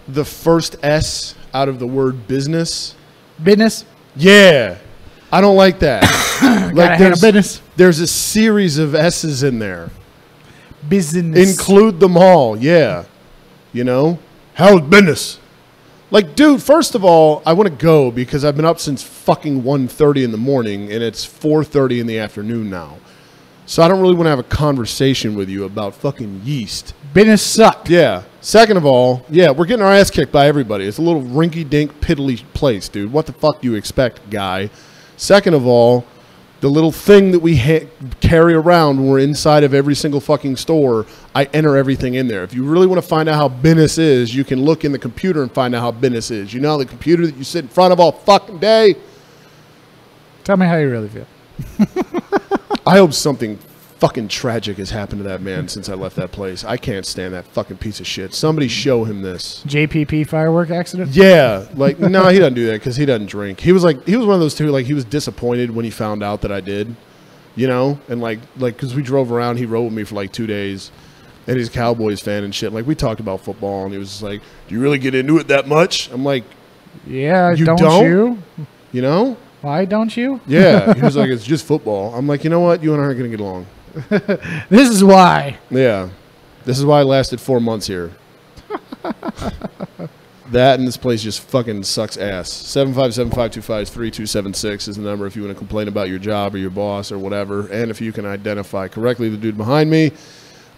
the first S out of the word business. Business? Yeah. I don't like that. Gotta handle business. There's a series of S's in there. Business. Include them all, yeah. How's business? Like, dude, first of all, I want to go because I've been up since fucking 1:30 in the morning, and it's 4:30 in the afternoon now. So I don't really want to have a conversation with you about fucking yeast. Business sucked. Yeah. Second of all, yeah, we're getting our ass kicked by everybody. It's a little rinky-dink, piddly place, dude. What the fuck do you expect, guy? Second of all, the little thing that we carry around when we're inside of every single fucking store, I enter everything in there. If you really want to find out how business is, you can look in the computer and find out how business is. You know the computer that you sit in front of all fucking day? Tell me how you really feel. I hope something fucking tragic has happened to that man since I left that place. I can't stand that fucking piece of shit. Somebody show him this. JPP firework accident? Yeah. Like, no, he doesn't do that because he doesn't drink. He was one of those two, like, he was disappointed when he found out that I did, and like, because we drove around, he rode with me for like 2 days, and he's a Cowboys fan and shit. Like, we talked about football, and he was just like, do you really get into it that much? I'm like, yeah, you don't you? Why don't you? Yeah. He was like, it's just football. I'm like, you know what? You and I aren't going to get along. This is why. Yeah. This is why I lasted 4 months here. That and this place just fucking sucks ass. 757-525-3276 is the number if you want to complain about your job or your boss or whatever. And if you can identify correctly the dude behind me.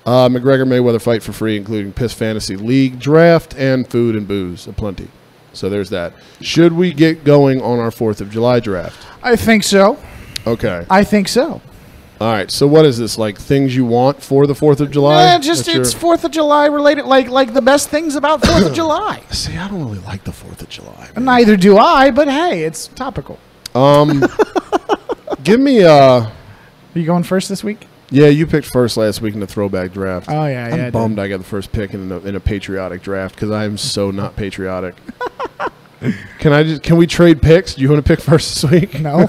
McGregor Mayweather fight for free, including PIST Fantasy League, draft, and food and booze aplenty. So there's that. Should we get going on our 4th of July draft? I think so. Okay. I think so. All right. So what is this, like things you want for the 4th of July? Yeah, it's 4th of July related, like the best things about 4th of July. See, I don't really like the 4th of July. Man. Neither do I, but hey, it's topical. Give me Are you going first this week? Yeah, you picked first last week in the throwback draft. Oh yeah, I'm bummed I got the first pick in a patriotic draft because I am so not patriotic. Can we trade picks? Do you want to pick first this week? No.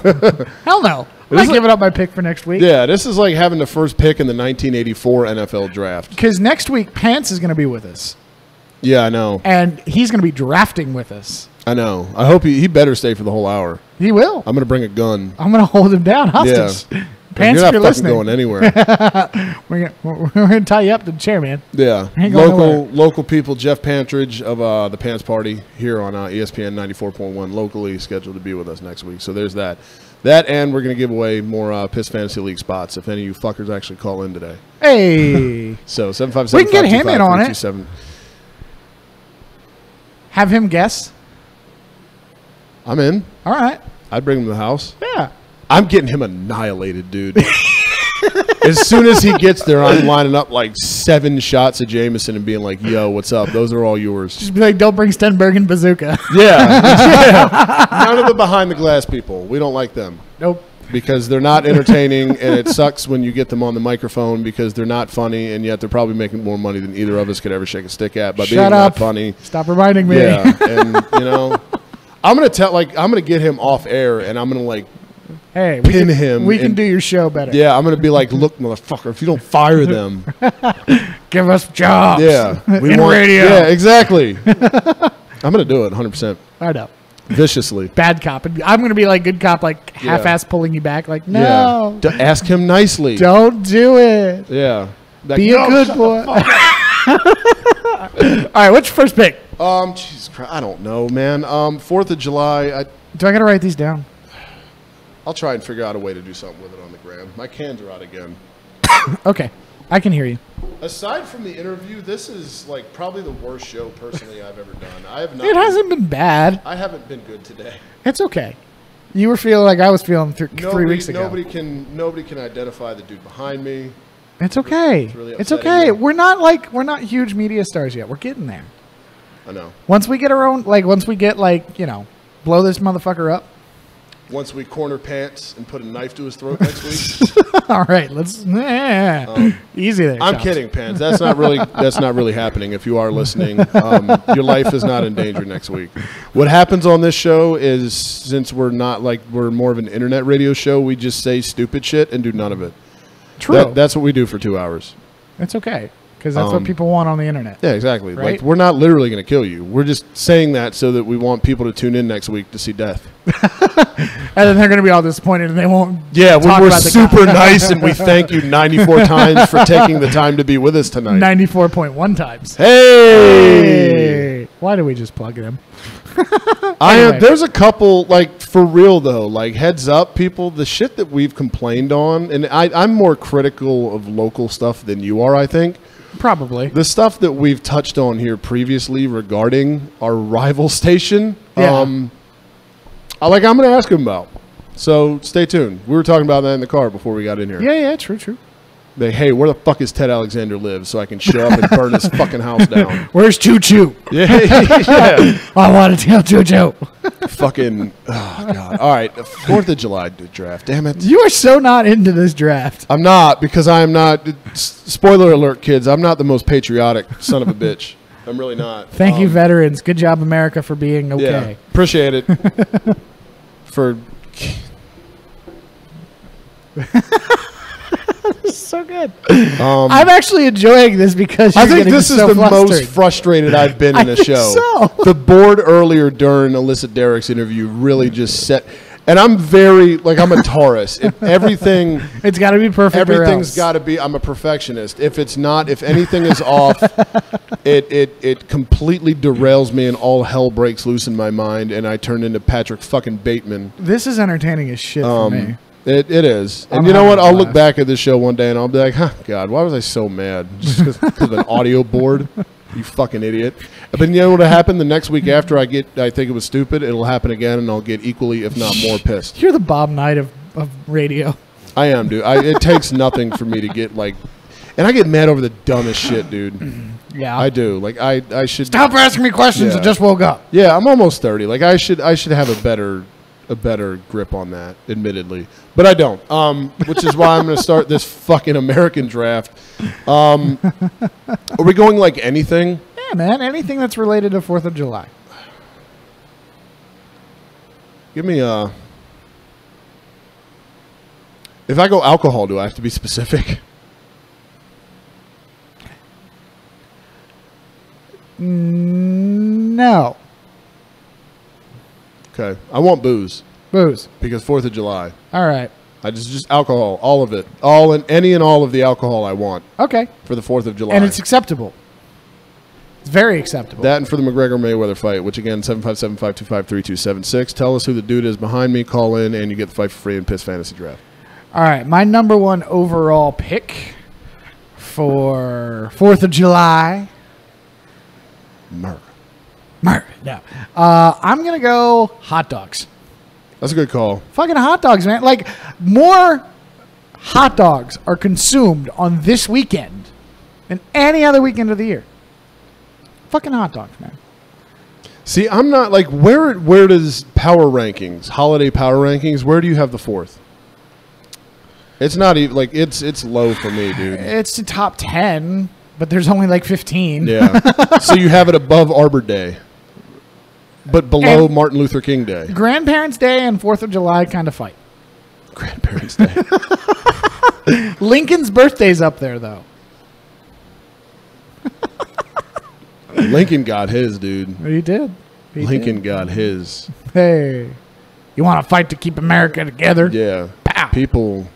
Hell no. I'm not giving up my pick for next week. Yeah, this is like having the first pick in the 1984 NFL draft. Because next week, Pants is going to be with us. Yeah, I know. And he's going to be drafting with us. I know. I hope he better stay for the whole hour. He will. I'm going to bring a gun. I'm going to hold him down hostage. Yeah. Pants, you're not if you're fucking listening. going anywhere. We're going to tie you up to the chair, man. Yeah. Ain't going nowhere. Local people, Jeff Pantridge of the Pants Party here on ESPN 94.1, locally scheduled to be with us next week. So there's that. That, and we're going to give away more PIST Fantasy League spots if any of you fuckers actually call in today. Hey. So 757-525-327. We can get him in on it. Have him guess. I'm in. All right. I'd bring him to the house. Yeah. I'm getting him annihilated, dude. As soon as he gets there, I'm lining up like 7 shots of Jameson and being like, yo, what's up? Those are all yours. Just be like, don't bring Stenberg and Bazooka. Yeah. None of the behind the glass people. We don't like them. Nope. Because they're not entertaining, and it sucks when you get them on the microphone because they're not funny, and yet they're probably making more money than either of us could ever shake a stick at by being not funny. Stop reminding me. Yeah, and I'm gonna get him off air, and I'm gonna hey, pin him. We can do your show better. Yeah, I'm gonna be like, look, motherfucker, if you don't fire them, give us jobs. Yeah, we want radio. Yeah, exactly. I'm gonna do it 100%. I know. Viciously. Bad cop. I'm going to be like good cop, like half-ass pulling you back. Like, no. Yeah. Ask him nicely. Don't do it. Yeah. Be a good boy. All right, what's your first pick? Jesus Christ, I don't know, man. 4th of July. Do I got to write these down? I'll try and figure out a way to do something with it on the gram. My cans are out again. Okay. I can hear you. Aside from the interview, this is like probably the worst show personally I've ever done. I have not. It hasn't been bad. I haven't been good today. It's okay. You were feeling like I was feeling 3 weeks ago. Nobody can identify the dude behind me. It's okay. It's okay. We're not huge media stars yet. We're getting there. I know. Once we get blow this motherfucker up. Once we corner Pants and put a knife to his throat next week. All right, let's easy there. I'm kidding, Pants. That's not really happening. If you are listening, your life is not in danger next week. What happens on this show is, since we're more of an internet radio show, we just say stupid shit and do none of it. True. That's what we do for 2 hours. It's okay. Because that's what people want on the internet. Yeah, exactly. Right? Like, we're not literally going to kill you. We're just saying that so that we want people to tune in next week to see death. And then they're going to be all disappointed and they won't. Yeah, we're super nice and we thank you 94 times for taking the time to be with us tonight. 94.1 times. Hey! Why do we just plug them? Anyway. There's a couple, for real though, heads up, people, the shit that we've complained on, and I'm more critical of local stuff than you are, I think. Probably. The stuff that we've touched on here previously regarding our rival station, I'm going to ask him about. So stay tuned. We were talking about that in the car before we got in here. Yeah, true. Hey, where the fuck is Ted Alexander live so I can show up and burn his fucking house down? Where's Choo Choo? Yeah. I want to tell Choo Choo. Fucking, oh, God. All right, 4th of July draft. Damn it. You are so not into this draft. I'm not, because I am not. Spoiler alert, kids. I'm not the most patriotic son of a bitch. I'm really not. Thank you, veterans. Good job, America, for being okay. Yeah, appreciate it. So good. I'm actually enjoying this because I think this is so the flustered. most frustrated I've been in a show. So. The board earlier during Alyssa Derrick's interview really just set. And I'm very, I'm a Taurus. Everything. It's got to be perfect. Everything's got to be. I'm a perfectionist. If it's not, if anything is off, it completely derails me and all hell breaks loose in my mind and I turn into Patrick fucking Bateman. This is entertaining as shit for me. It is. And you know what? I'll look back at this show one day and I'll be like, God, why was I so mad? Just because of an audio board? You fucking idiot. But you know what'll happen the next week after I think it was stupid, it'll happen again and I'll get equally, if not more, pissed. You're the Bob Knight of radio. I am, dude. It takes nothing for me to get and I get mad over the dumbest shit, dude. Yeah. I do. I should stop asking me questions. I just woke up. Yeah, I'm almost 30. I should have a better a better grip on that, admittedly. But I don't, which is why I'm going to start this fucking American draft. Are we going like anything? Yeah, man. Anything that's related to 4th of July. Give me a... If I go alcohol, do I have to be specific? No. Okay. I want booze. Booze. Because 4th of July. All right. I just alcohol, all of it. Any and all of the alcohol I want. Okay. For the 4th of July. And it's acceptable. It's very acceptable. That and for the McGregor-Mayweather fight, which again, 757-525-3276. Tell us who the dude is behind me. Call in, and you get the fight for free in PIST Fantasy Draft. All right. My number 1 overall pick for 4th of July. Murder. No. I'm going to go hot dogs. That's a good call. Fucking hot dogs, man. Like, more hot dogs are consumed on this weekend than any other weekend of the year. Fucking hot dogs, man. See, I'm not like, where does power rankings, holiday power rankings, where do you have the 4th? It's not even, like, it's low for me, dude. It's the top 10, but there's only like 15. Yeah. So you have it above Arbor Day, but below Martin Luther King Day. Grandparents' Day and 4th of July kind of fight. Grandparents' Day. Lincoln's birthday's up there, though. Lincoln got his, dude. He did. Lincoln got his. Hey. You want to fight to keep America together? Yeah. Pow. People.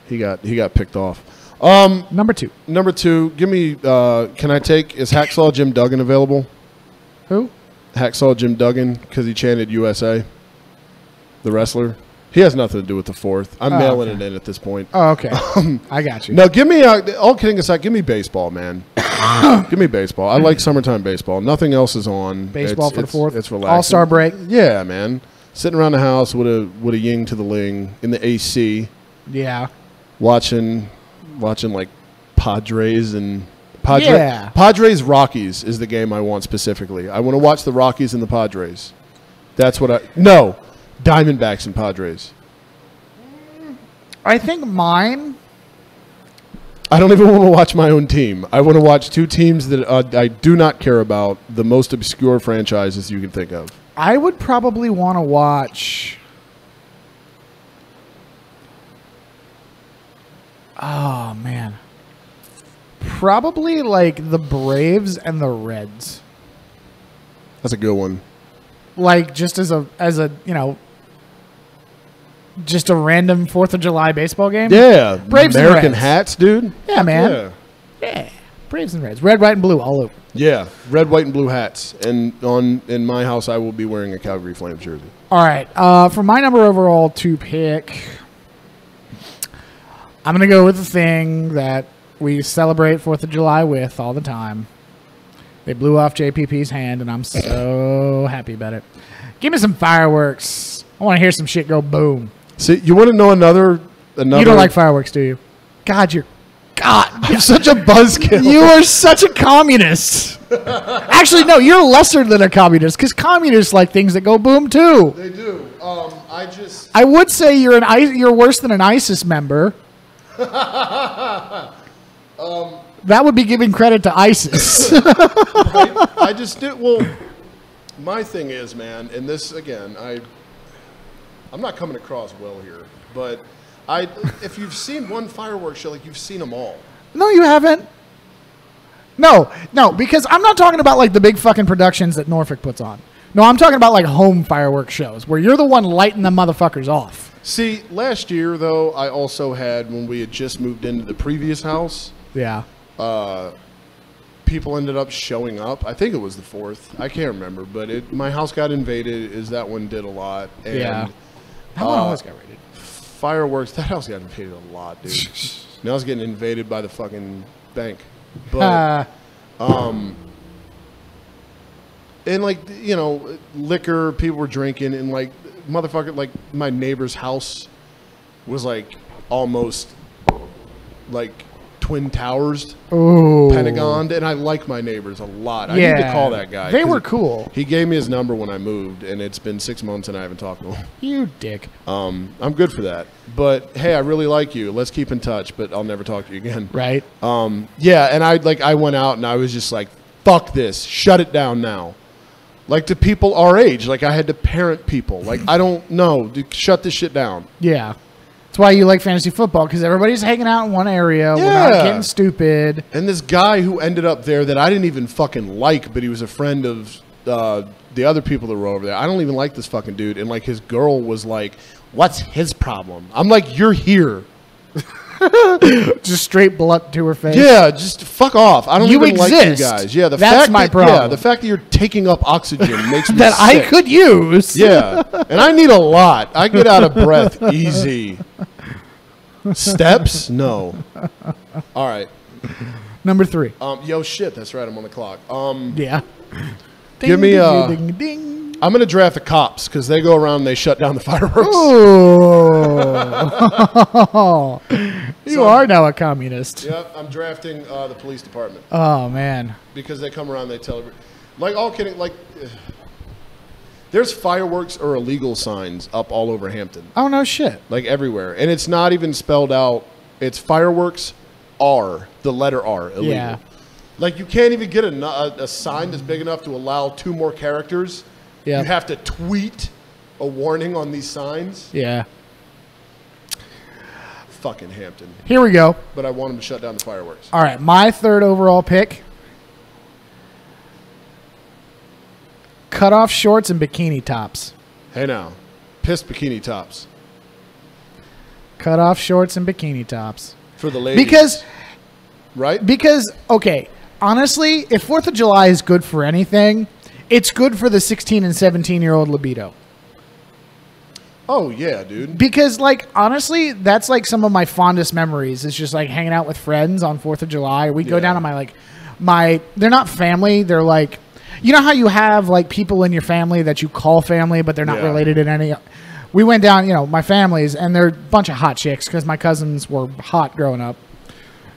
He got picked off. Number 2. Number 2. Give me. Is Hacksaw Jim Duggan available? Who? Hacksaw Jim Duggan, because he chanted USA. The wrestler. He has nothing to do with the 4th. I'm mailing it in at this point. Oh, okay. I got you. No, give me. All kidding aside, give me baseball, man. Give me baseball. I like summertime baseball. Nothing else is on. Baseball for the 4th. It's relaxing. All-Star break. Yeah, man. Sitting around the house with a ying to the ling in the AC. Yeah. Watching like Padres and Yeah. Padres Rockies is the game I want specifically. I want to watch the Rockies and the Padres. That's what Diamondbacks and Padres. I think mine. I don't even want to watch my own team. I want to watch 2 teams that I do not care about, the most obscure franchises you can think of. I would probably want to watch. Oh, man. Probably like the Braves and the Reds. That's a good one. Like just as a just a random 4th of July baseball game? Yeah. Braves and American Reds. hats, dude. Yeah, man. Yeah. Braves and Reds. Red, white, and blue all over. Yeah. Red, white, and blue hats. And in my house, I will be wearing a Calgary Flames jersey. All right. For my number overall 2 pick, I'm going to go with the thing that we celebrate 4th of July with all the time. They blew off JPP's hand, and I'm so happy about it. Give me some fireworks. I want to hear some shit go boom. See, you want to know another? You don't like fireworks, do you? God, I'm such a buzzkill. You are such a communist. Actually, no, you're lesser than a communist because communists like things that go boom too. They do. I would say you're worse than an ISIS member. That would be giving credit to ISIS. Right? I just did. Well, my thing is, man, and this again, I'm not coming across well here, but if you've seen one fireworks show, like you've seen them all. No, you haven't. No, because I'm not talking about like the big fucking productions that Norfolk puts on. No, I'm talking about like home fireworks shows where you're the one lighting them motherfuckers off. See, last year though, I also had when we had just moved into the previous house. Yeah. People ended up showing up. I think it was the 4th. I can't remember, but my house got invaded. That one did a lot. And, yeah. That one almost got raided. Fireworks. That house got invaded a lot, dude. Now I was getting invaded by the fucking bank. But, and like, liquor, people were drinking, and like, motherfucker, like my neighbor's house was like almost like Twin Towers, Ooh. Pentagon, and I like my neighbors a lot. I need to call that guy. They were cool. He gave me his number when I moved, and it's been 6 months and I haven't talked to him. You dick. I'm good for that. But hey, I really like you. Let's keep in touch, but I'll never talk to you again. Right. Yeah, and I went out and I was just like, fuck this. Shut it down now. Like to people our age, like I had to parent people. Like I don't know, shut this shit down. Yeah. That's why you like fantasy football, because everybody's hanging out in one area. Yeah. We're not getting stupid. And this guy who ended up there that I didn't even fucking like, but he was a friend of the other people that were over there. I don't even like this fucking dude. And like his girl was like, what's his problem? I'm like, you're here. Just straight blunt to her face. Yeah, just fuck off. I don't You even like you exist. guys. Yeah, That's my problem. Yeah, the fact that you're taking up oxygen makes me that sick. I could use. Yeah, and I need a lot. I get out of breath easy. Steps? No. All right. Number 3. Yo, shit. That's right. I'm on the clock. Yeah. Give me ding, ding, ding. I'm gonna draft the cops because they go around and they shut down the fireworks. Ooh. You are now a communist. Yep. I'm drafting the police department Oh man. because they come around. And they tell like all kidding. Like there's fireworks or illegal signs up all over Hampton. Oh no shit. Like everywhere, and it's not even spelled out. It's fireworks R, the letter R, illegal. Yeah. Like you can't even get a sign that's big enough to allow 2 more characters. Yeah. You have to tweet a warning on these signs. Yeah. Fucking Hampton. Here we go. But I want them to shut down the fireworks. All right, my 3rd overall pick. Cut off shorts and bikini tops. Hey now, PIST bikini tops Cut off shorts and bikini tops. for the ladies. Because okay, honestly, if 4th of July is good for anything, it's good for the 16 and 17-year-old libido. Oh yeah, dude. Because like honestly, that's like some of my fondest memories. It's just like hanging out with friends on 4th of July. We go down to my they're not family, they're like, you know how you have like people in your family that you call family but they're not related in any. We went down, my families, and they're a bunch of hot chicks because my cousins were hot growing up.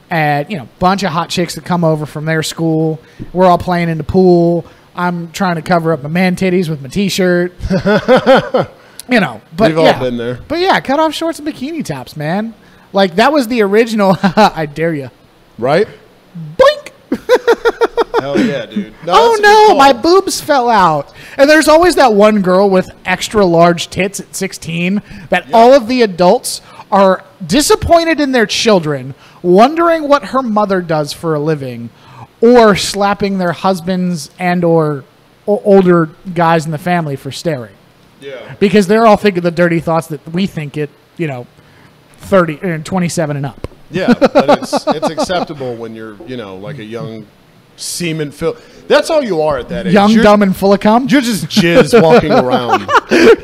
And, bunch of hot chicks that come over from their school. We're all playing in the pool. I'm trying to cover up my man titties with my T-shirt. But We've all been there. But yeah, cut off shorts and bikini tops, man. Like, that was the original, I dare you. Right? Boink! Hell yeah, dude. Oh no, my boobs fell out. And there's always that one girl with extra large tits at 16 that all of the adults are disappointed in their children, wondering what her mother does for a living, or slapping their husbands and or older guys in the family for staring. Yeah. Because they're all thinking the dirty thoughts that we think at, 30 and 27 and up. Yeah, but it's acceptable when you're, like a young semen That's all you are at that age. Young, dumb, and full of cum? You're just jizz walking around.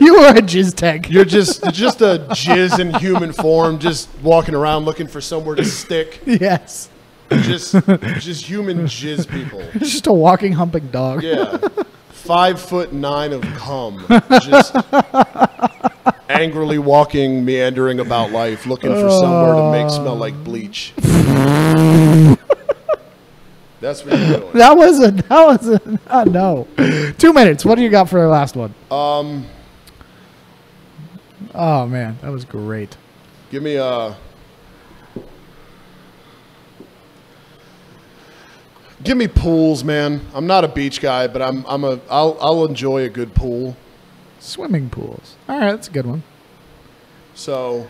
You are a jizz tank. You're just a jizz in human form, just walking around looking for somewhere to stick. Yes. Just human jizz people. It's just a walking, humping dog. Yeah. 5'9" of cum. Just angrily walking, meandering about life, looking for somewhere to smell like bleach. That's what you're doing. That was a no. 2 minutes. What do you got for the last one? Oh man, that was great. Give me pools, man. I'm not a beach guy, but I'll enjoy a good pool. Swimming pools. All right, that's a good one. So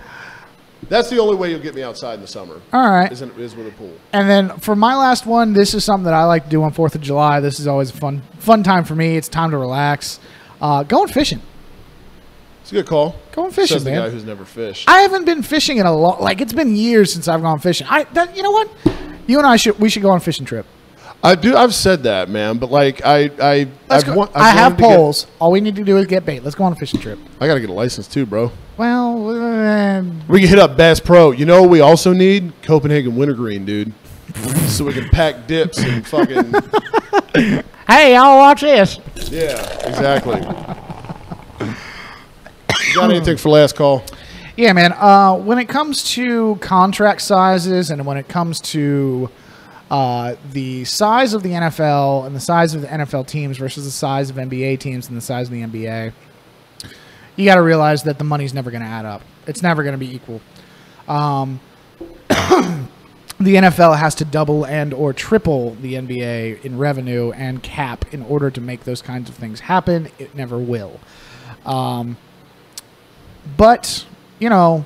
that's the only way you'll get me outside in the summer. All right. Is with a pool. And then for my last one, this is something that I like to do on 4th of July. This is always a fun time for me. It's time to relax. Going fishing. It's a good call. Going fishing, Says man. the guy who's never fished. I haven't been fishing in a long. Like it's been years since I've gone fishing. You know what? You and I should go on a fishing trip. I've said that, man, but like I have poles. All we need to do is get bait. Let's go on a fishing trip. I gotta get a license too, bro. Well, we can hit up Bass Pro. You know what we also need? Copenhagen Wintergreen, dude. So we can pack dips and fucking. Hey, y'all watch this. Yeah, exactly. You got anything for last call? Yeah, man. When it comes to contract sizes and when it comes to the size of the NFL and the size of the NFL teams versus the size of NBA teams and the size of the NBA, you got to realize that the money's never going to add up. It's never going to be equal. The NFL has to double and or triple the NBA in revenue and cap in order to make those kinds of things happen. It never will. But, you know,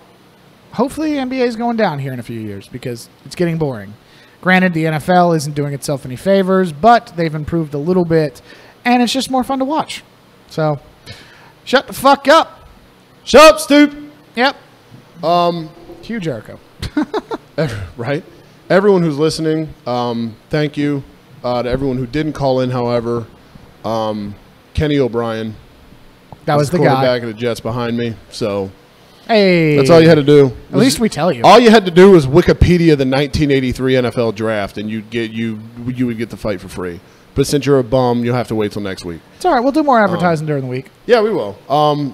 hopefully the NBA is going down here in a few years because it's getting boring. Granted, the NFL isn't doing itself any favors, but they've improved a little bit, and it's just more fun to watch. So, shut the fuck up. Shut up, Stoop. Yep. Hugh Jericho. Right? Everyone who's listening, thank you. To everyone who didn't call in, however, Kenny O'Brien. That was the quarterback guy. of the Jets behind me. So hey, that's all you had to do. At least we tell you. All you had to do was Wikipedia the 1983 NFL draft, and you would get the fight for free. But since you're a bum, you'll have to wait till next week. It's all right. We'll do more advertising during the week. Yeah, we will.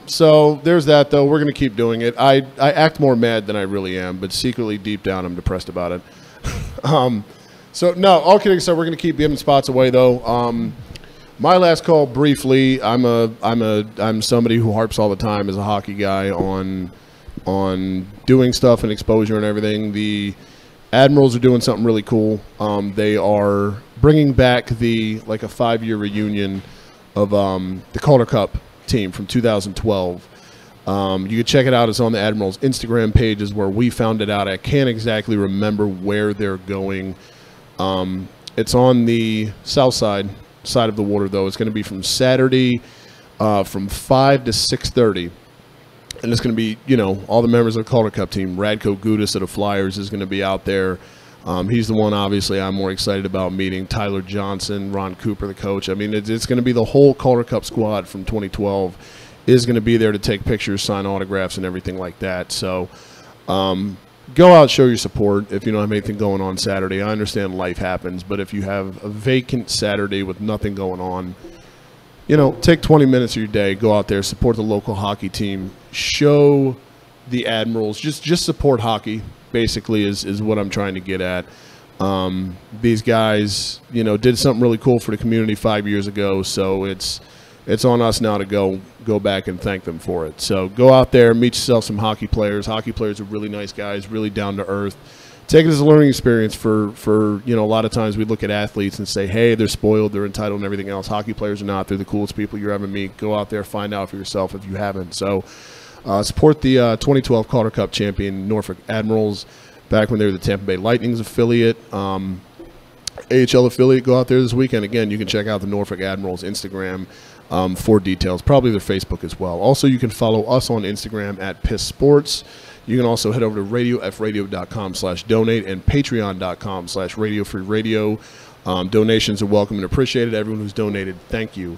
So there's that, though. We're going to keep doing it. I act more mad than I really am, but secretly deep down I'm depressed about it. So, no, all kidding aside, we're going to keep giving spots away, though. My last call, briefly, I'm somebody who harps all the time as a hockey guy on doing stuff and exposure and everything. The Admirals are doing something really cool. They are bringing back a 5-year reunion of the Calder Cup team from 2012. You can check it out. It's on the Admirals Instagram pages where we found it out. I can't exactly remember where they're going. It's on the south side of the water, though. It's going to be from Saturday from 5 to 6:30. And it's going to be, all the members of the Calder Cup team. Radko Gudas of the Flyers is going to be out there. He's the one, obviously, I'm more excited about meeting. Tyler Johnson, Ron Cooper, the coach. I mean, it's going to be the whole Calder Cup squad from 2012 is going to be there to take pictures, sign autographs, and everything like that. So go out, show your support if you don't have anything going on Saturday. I understand life happens, but if you have a vacant Saturday with nothing going on, take 20 minutes of your day, go out there, support the local hockey team, show the Admirals, just support hockey, basically, is what I'm trying to get at. These guys, did something really cool for the community 5 years ago, so it's on us now to go back and thank them for it. So go out there, meet yourself some hockey players. Hockey players are really nice guys, really down to earth. Take it as a learning experience for a lot of times we look at athletes and say, hey, they're spoiled, they're entitled, and everything else. Hockey players are not. They're the coolest people you're ever meet. Go out there, find out for yourself if you haven't. So support the 2012 Calder Cup champion Norfolk Admirals back when they were the Tampa Bay Lightning's affiliate. AHL affiliate, go out there this weekend. Again, you can check out the Norfolk Admirals Instagram for details, probably their Facebook as well. Also, you can follow us on Instagram at PIST Sports. You can also head over to radiofradio.com/donate and patreon.com/radiofreeradio. Donations are welcome and appreciated. Everyone who's donated, thank you.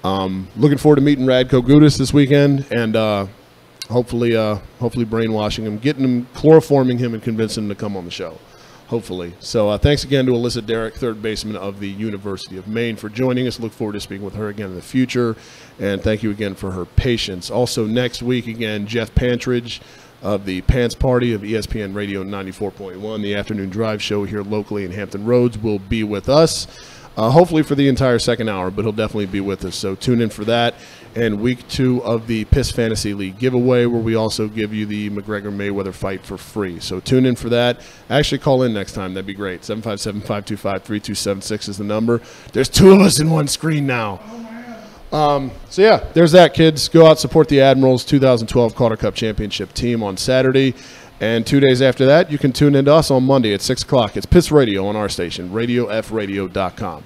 Looking forward to meeting Radko Gudas this weekend and hopefully brainwashing him, getting him, chloroforming him, and convincing him to come on the show. Hopefully. So thanks again to Alyssa Derrick, third baseman of the University of Maine, for joining us. Look forward to speaking with her again in the future. And thank you again for her patience. Also next week, again, Jeff Pantridge of the Pants Party of ESPN Radio 94.1, the afternoon drive show here locally in Hampton Roads, will be with us. Hopefully for the entire second hour, but he'll definitely be with us. So tune in for that. And week 2 of the PIST Fantasy League giveaway, where we also give you the McGregor-Mayweather fight for free. So tune in for that. Actually, call in next time. That'd be great. 757-525-3276 is the number. There's 2 of us in one screen now. So, yeah, there's that, kids. Go out, support the Admirals 2012 Calder Cup Championship team on Saturday. And 2 days after that, you can tune in to us on Monday at 6 o'clock. It's PIST Radio on our station, radiofradio.com.